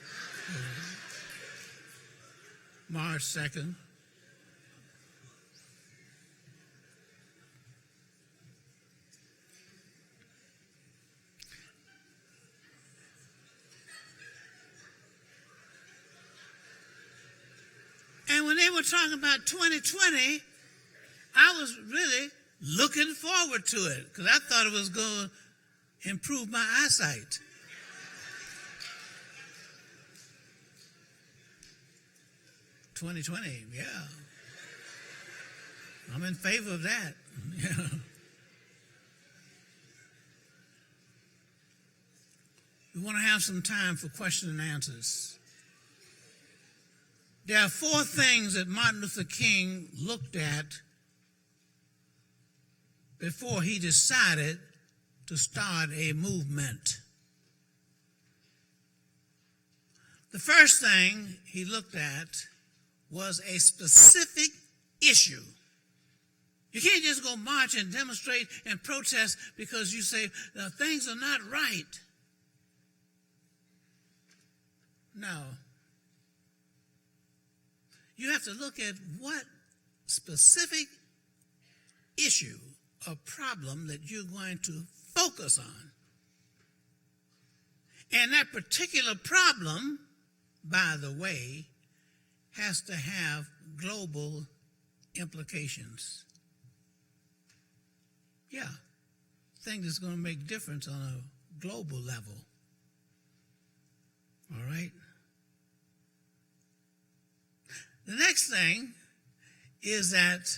March 2nd. And when they were talking about 2020, I was really looking forward to it because I thought it was going to improve my eyesight. $2020, yeah. I'm in favor of that. Yeah. We want to have some time for question and answers. There are 4 things that Martin Luther King looked at before he decided to start a movement. The first thing he looked at was a specific issue. You can't just go march and demonstrate and protest because you say things are not right. No. You have to look at what specific issue or problem that you're going to focus on. And that particular problem, by the way, has to have global implications. Yeah, thing that's going to make difference on a global level. All right? The next thing is that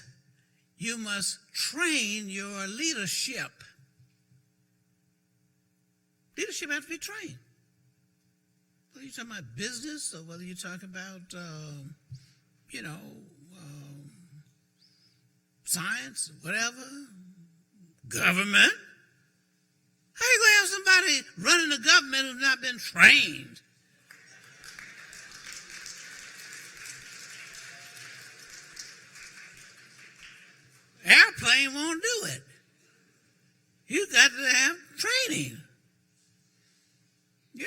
you must train your leadership. Leadership has to be trained. Whether you're talking about business or whether you're talking about, science, whatever, government. How are you going to have somebody running the government who's not been trained? Airplane won't do it. You got to have training. Yeah.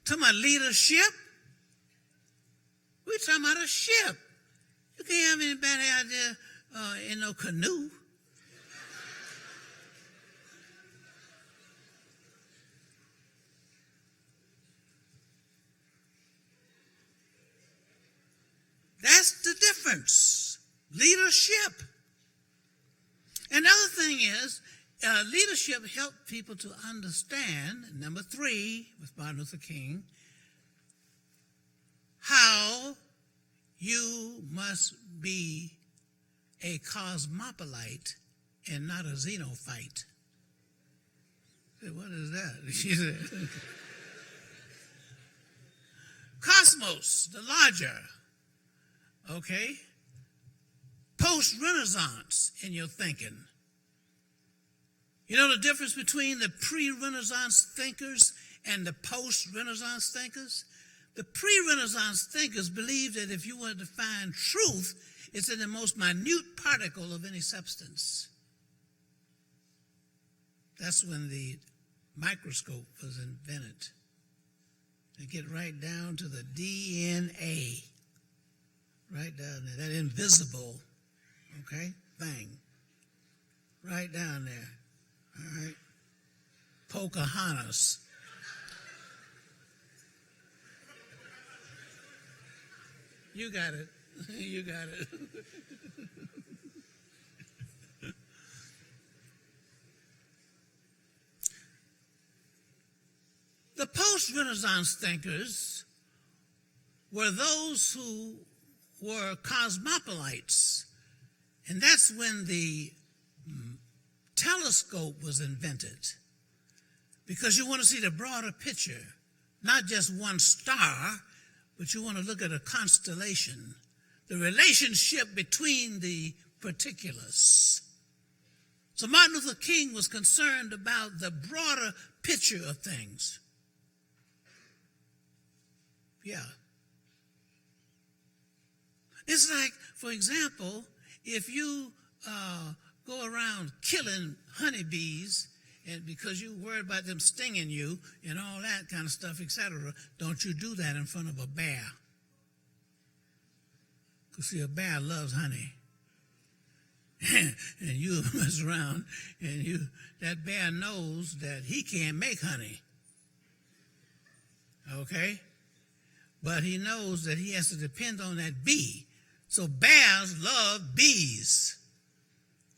Talking about leadership. We're talking about a ship. You can't have anybody out there in no canoe. That's the difference. Leadership. Another thing is, leadership helped people to understand, number 3, with Martin Luther King, how you must be a cosmopolite and not a xenophyte. I said, what is that? She said, cosmos, the larger, okay? Post-Renaissance in your thinking. You know the difference between the pre-Renaissance thinkers and the post-Renaissance thinkers? The pre-Renaissance thinkers believed that if you wanted to find truth, it's in the most minute particle of any substance. That's when the microscope was invented. They get right down to the DNA. Right down there, that invisible, okay, thing. Right down there. All right. Pocahontas. You got it. You got it. The post-Renaissance thinkers were those who were cosmopolites, and that's when the telescope was invented, because you want to see the broader picture, not just one star, but you want to look at a constellation, the relationship between the particulars. So Martin Luther King was concerned about the broader picture of things. Yeah. It's like, for example, if you go around killing honeybees and because you worry about them stinging you and all that kind of stuff, etc., don't you do that in front of a bear. Because, see, a bear loves honey. And you mess around and that bear knows that he can't make honey. Okay? But he knows that he has to depend on that bee. So bears love bees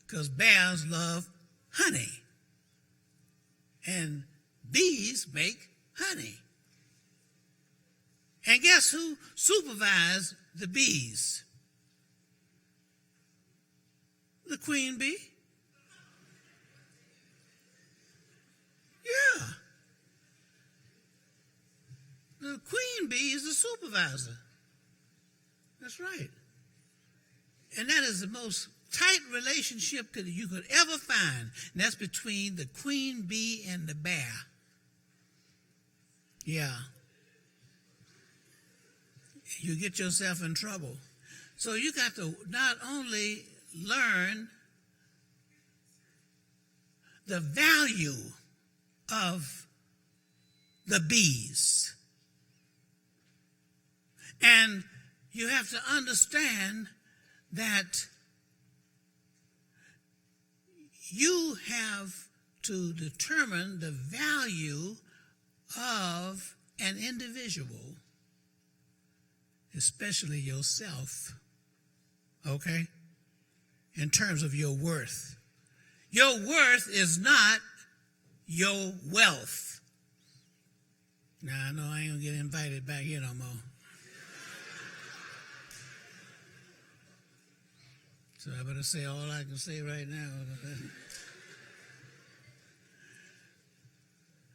because bears love honey. And bees make honey. And guess who supervised the bees? The queen bee. Yeah. The queen bee is the supervisor. That's right. And that is the most tight relationship that you could ever find. And that's between the queen bee and the bear. Yeah. You get yourself in trouble. So you got to not only learn the value of the bees, and you have to understand that you have to determine the value of an individual, especially yourself, okay, in terms of your worth. Your worth is not your wealth. Now, I know I ain't going to get invited back here no more. So I better say all I can say right now.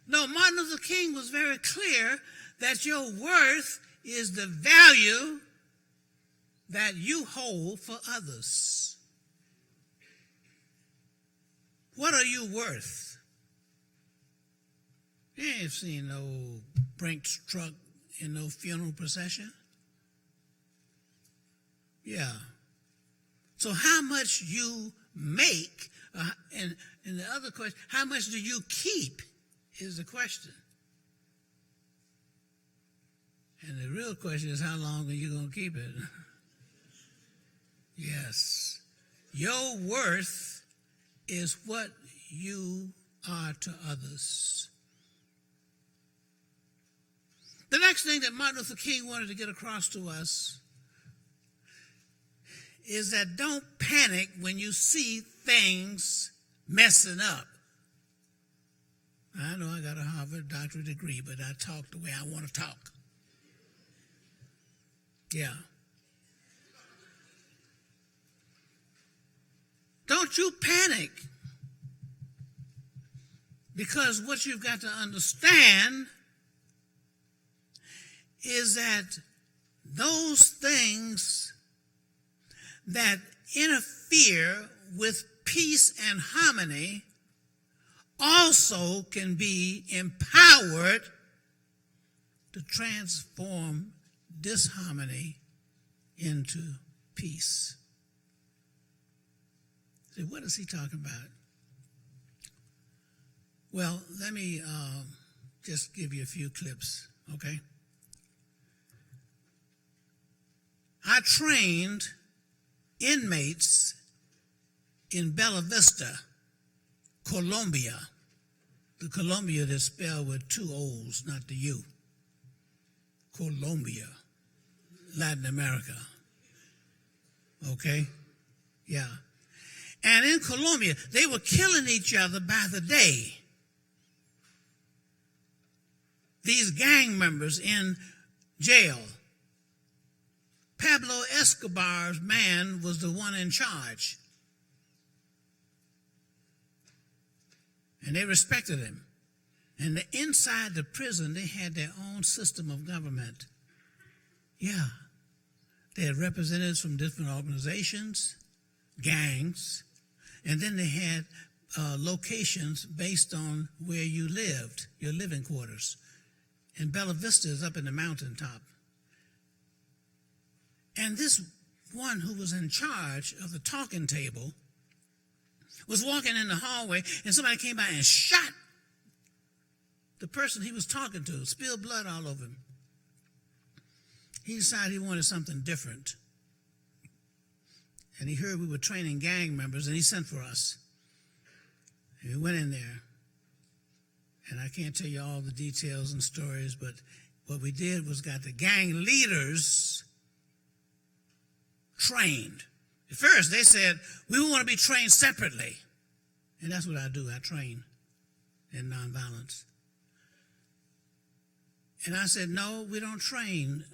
No, Martin Luther King was very clear that your worth is the value that you hold for others. What are you worth? You ain't seen no Brinks truck in no funeral procession. Yeah. So how much you make, and the other question, how much do you keep is the question. And the real question is, how long are you going to keep it? Yes. Your worth is what you are to others. The next thing that Martin Luther King wanted to get across to us is that don't panic when you see things messing up. I know I got a Harvard doctorate degree, but I talk the way I want to talk. Yeah. Don't you panic, because what you've got to understand is that those things that interfere with peace and harmony also can be empowered to transform disharmony into peace. So what is he talking about? Well, let me just give you a few clips, okay? I trained inmates in Bella Vista, Colombia. The Colombia that's spelled with two O's, not the U. Colombia, Latin America. Okay? Yeah. And in Colombia, they were killing each other by the day. these gang members in jail. Pablo Escobar's man was the one in charge. And they respected him. And inside the prison, they had their own system of government. Yeah. They had representatives from different organizations, gangs, and then they had locations based on where you lived, your living quarters. And Bella Vista is up in the mountaintop. And this one who was in charge of the talking table was walking in the hallway, and somebody came by and shot the person he was talking to, spilled blood all over him. He decided he wanted something different. And he heard we were training gang members, and he sent for us. And we went in there. And I can't tell you all the details and stories, but what we did was got the gang leaders trained. At first, they said, we want to be trained separately. And that's what I do. I train in nonviolence. And I said, no, we don't train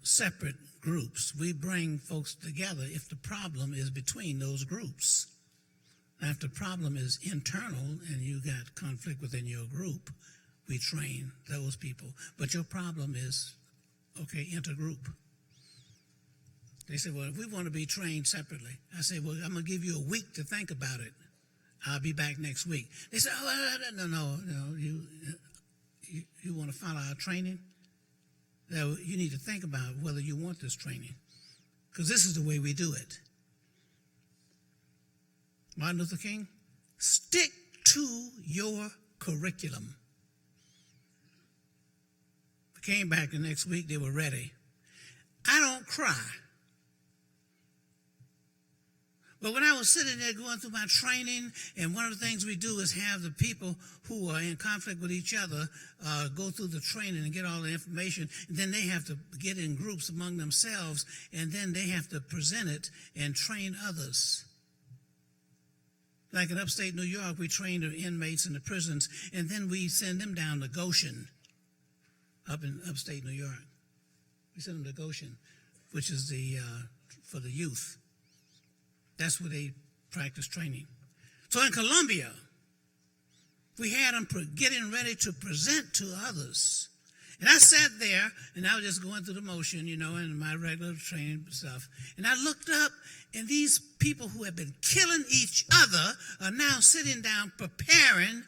separate groups. We bring folks together if the problem is between those groups. Now, if the problem is internal and you got conflict within your group, we train those people. But your problem is, okay, intergroup. They said, well, if we want to be trained separately. I said, well, I'm going to give you a week to think about it. I'll be back next week. They said, oh, no, you want to follow our training? Now, you need to think about whether you want this training, because this is the way we do it. Martin Luther King, stick to your curriculum. We came back the next week, they were ready. I don't cry. But when I was sitting there going through my training, and one of the things we do is have the people who are in conflict with each other go through the training and get all the information, and then they have to get in groups among themselves, and then they have to present it and train others. Like in upstate New York, we train the inmates in the prisons, and then we send them down to Goshen, up in upstate New York. We send them to Goshen, which is for the youth. That's where they practice training. So in Colombia, we had them getting ready to present to others. And I sat there, and I was just going through the motion, and my regular training stuff. And I looked up, and these people who had been killing each other are now sitting down preparing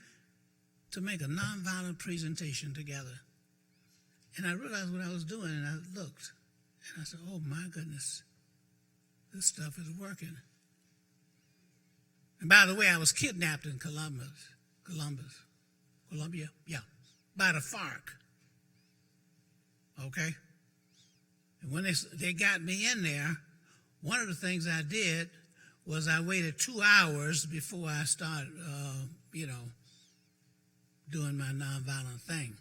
to make a nonviolent presentation together. And I realized what I was doing, and I looked, and I said, oh, my goodness, this stuff is working. And by the way, I was kidnapped in Colombia, yeah, by the FARC. Okay? And when they got me in there, one of the things I did was I waited 2 hours before I started, doing my nonviolent thing.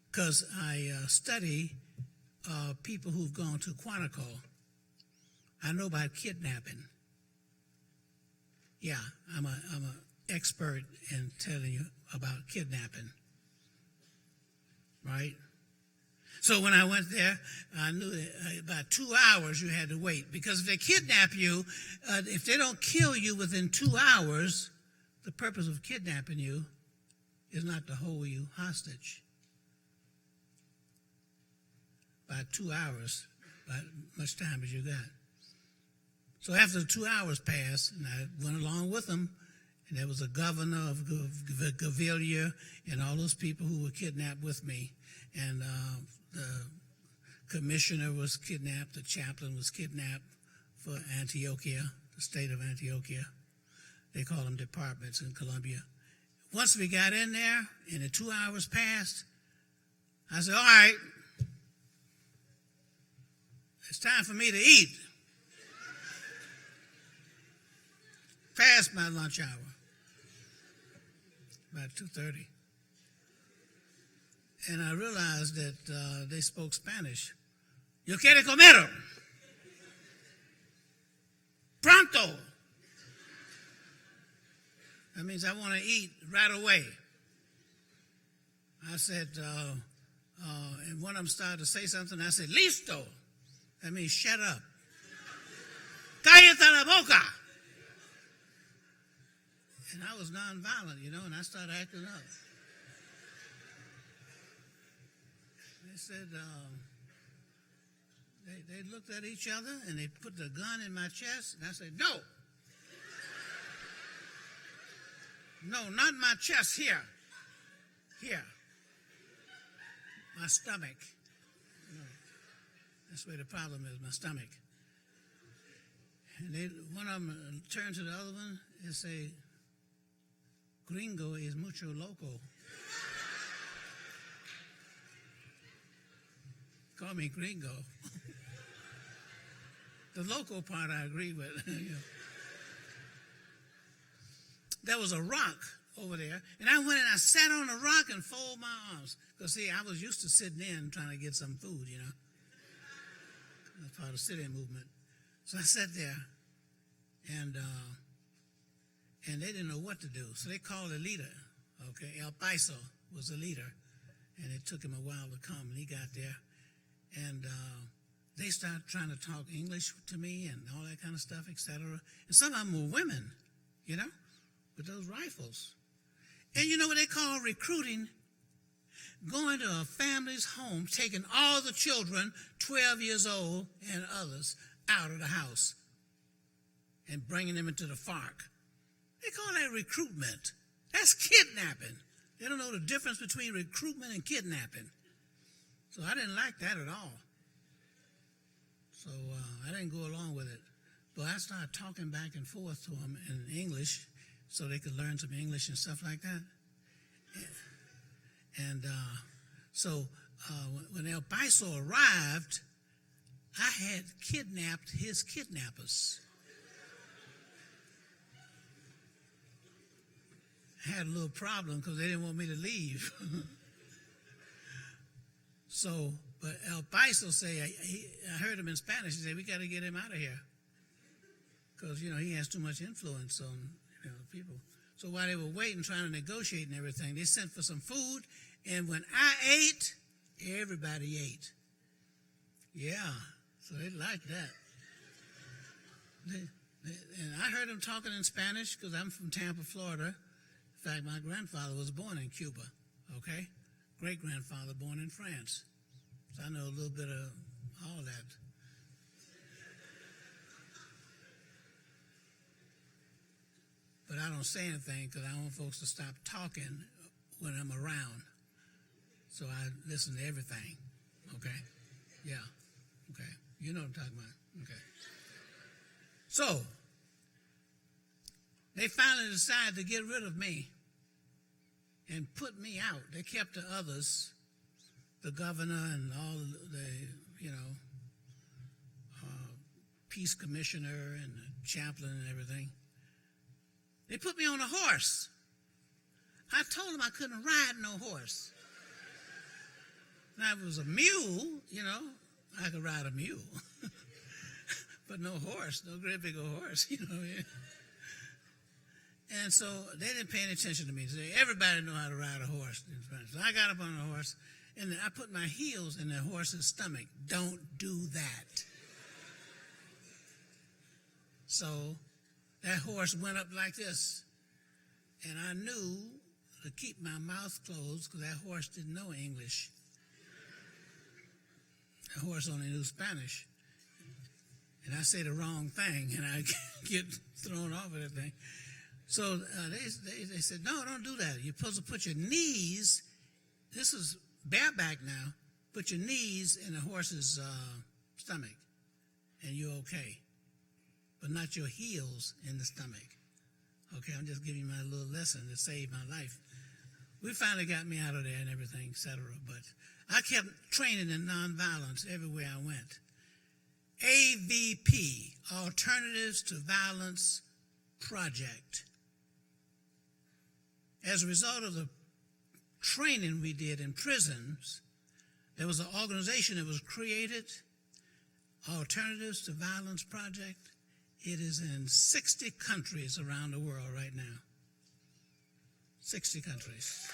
Because I study people who've gone to Quantico. I know about kidnapping. Yeah, I'm an expert in telling you about kidnapping, right? So when I went there, I knew that about 2 hours you had to wait, because if they kidnap you, if they don't kill you within 2 hours, the purpose of kidnapping you is not to hold you hostage. About 2 hours, about much time as you got. So after the 2 hours passed, and I went along with them, and there was a governor of Gavilia and all those people who were kidnapped with me. And the commissioner was kidnapped, the chaplain was kidnapped for Antioquia, the state of Antioquia. They call them departments in Colombia. Once we got in there, and the 2 hours passed, I said, all right, it's time for me to eat. Past my lunch hour, about 2:30. And I realized that they spoke Spanish. Yo quiero comer. Pronto. That means I want to eat right away. I said, and one of them started to say something. I said, listo. That means shut up. Cállate la boca. And I was nonviolent, and I started acting up. They said, they looked at each other and they put the gun in my chest, and I said, no. No, not my chest, here. Here. My stomach. That's where the problem is, my stomach. And one of them turned to the other one and say, gringo is mucho loco. Call me gringo. The loco part I agree with. There was a rock over there, and I went and I sat on the rock and folded my arms. Because, see, I was used to sitting in trying to get some food, That's part of the sit-in movement. So I sat there, and they didn't know what to do. So they called a leader, okay? El Paiso was the leader, and it took him a while to come, and he got there. And they started trying to talk English to me and all that kind of stuff, etc. And some of them were women, with those rifles. And you know what they call recruiting? Going to a family's home, taking all the children, 12 years old and others, out of the house and bringing them into the FARC. They call that recruitment. That's kidnapping. They don't know the difference between recruitment and kidnapping. So I didn't like that at all. So I didn't go along with it. But I started talking back and forth to them in English so they could learn some English and stuff like that. And so when El Paiso arrived, I had kidnapped his kidnappers. I had a little problem because they didn't want me to leave. But El Paiso say, I heard him in Spanish, he said, we got to get him out of here. Because, he has too much influence on people. So while they were waiting, trying to negotiate and everything, they sent for some food. And when I ate, everybody ate. Yeah, so they liked that. And I heard them talking in Spanish because I'm from Tampa, Florida. In fact, my grandfather was born in Cuba, okay? Great-grandfather born in France. So I know a little bit of all that. But I don't say anything because I want folks to stop talking when I'm around. So I listen to everything, okay? Yeah, okay. You know what I'm talking about, okay. So, they finally decided to get rid of me and put me out. They kept the others, the governor and all the peace commissioner and the chaplain and everything. They put me on a horse. I told them I couldn't ride no horse. Now, if it was a mule, I could ride a mule. But no horse, no great big old horse, And so they didn't pay any attention to me. So everybody knew how to ride a horse. So I got up on the horse, and I put my heels in the horse's stomach. Don't do that. So that horse went up like this, and I knew to keep my mouth closed because that horse didn't know English. The horse only knew Spanish. And I say the wrong thing, and I get thrown off of that thing. So they said, no, don't do that. You're supposed to put your knees, this is bareback now, put your knees in the horse's stomach, and you're okay. But not your heels in the stomach. Okay, I'm just giving you my little lesson to save my life. We finally got me out of there and everything, etc. But I kept training in nonviolence everywhere I went. AVP, Alternatives to Violence Project. As a result of the training we did in prisons, there was an organization that was created, Alternatives to Violence Project. It is in 60 countries around the world right now. 60 countries.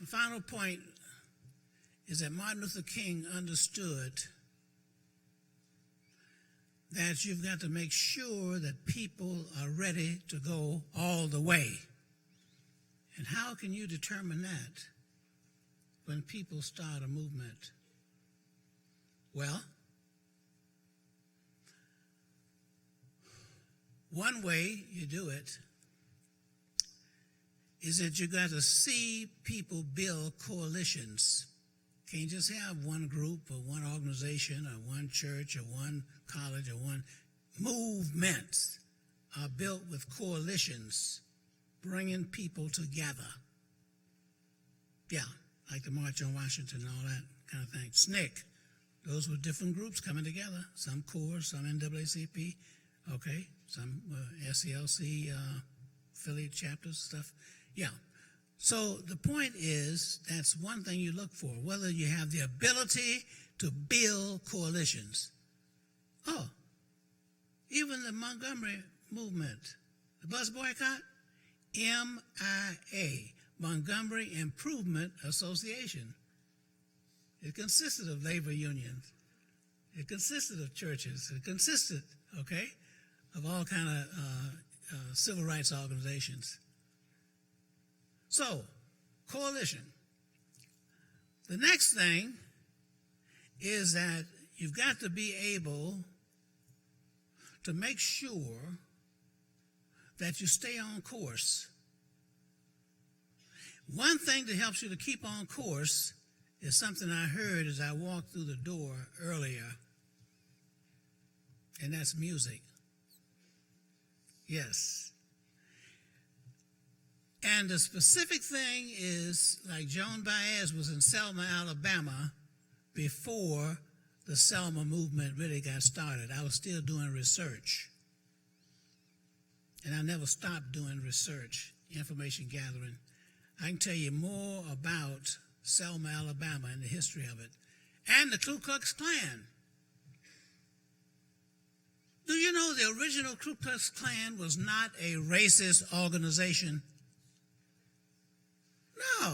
The final point is that Martin Luther King understood that you've got to make sure that people are ready to go all the way. And how can you determine that when people start a movement? Well, one way you do it is that you got to see people build coalitions. Can't just have one group or one organization or one church or one college or one. Movements are built with coalitions, bringing people together. Yeah, like the March on Washington and all that kind of thing. SNCC, those were different groups coming together. Some CORE, some NAACP, okay, some SCLC, affiliate chapters, stuff. Yeah. So the point is, that's one thing you look for, whether you have the ability to build coalitions. Oh, even the Montgomery movement, the bus boycott, MIA, Montgomery Improvement Association. It consisted of labor unions. It consisted of churches. It consisted, okay, of all kind of civil rights organizations. So, coalition. The next thing is that you've got to be able to make sure that you stay on course. One thing that helps you to keep on course is something I heard as I walked through the door earlier, and that's music. Yes. And the specific thing is, like Joan Baez was in Selma, Alabama, before the Selma movement really got started. I was still doing research. And I never stopped doing research, information gathering. I can tell you more about Selma, Alabama, and the history of it. And the Ku Klux Klan. Do you know the original Ku Klux Klan was not a racist organization? No.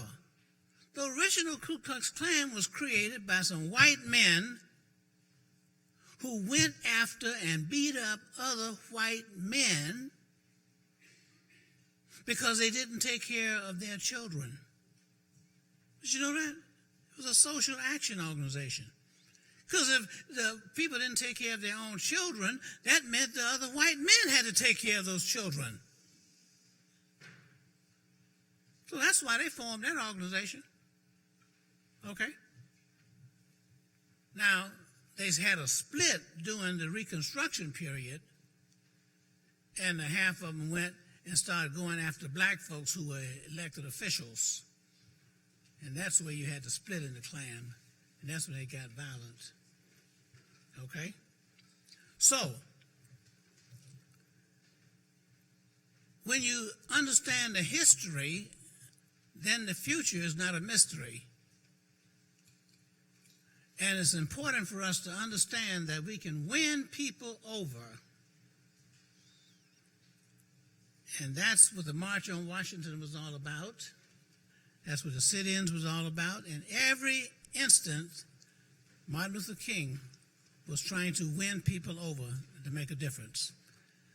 The original Ku Klux Klan was created by some white men who went after and beat up other white men because they didn't take care of their children. Did you know that? It was a social action organization. Because if the people didn't take care of their own children, that meant the other white men had to take care of those children. So that's why they formed that organization. Okay? Now, they had a split during the Reconstruction period, and half of them went and started going after black folks who were elected officials. And that's where you had the split in the Klan, and that's when they got violent. Okay? So, when you understand the history, then the future is not a mystery. And it's important for us to understand that we can win people over. And that's what the March on Washington was all about. That's what the sit-ins was all about. In every instance, Martin Luther King was trying to win people over to make a difference.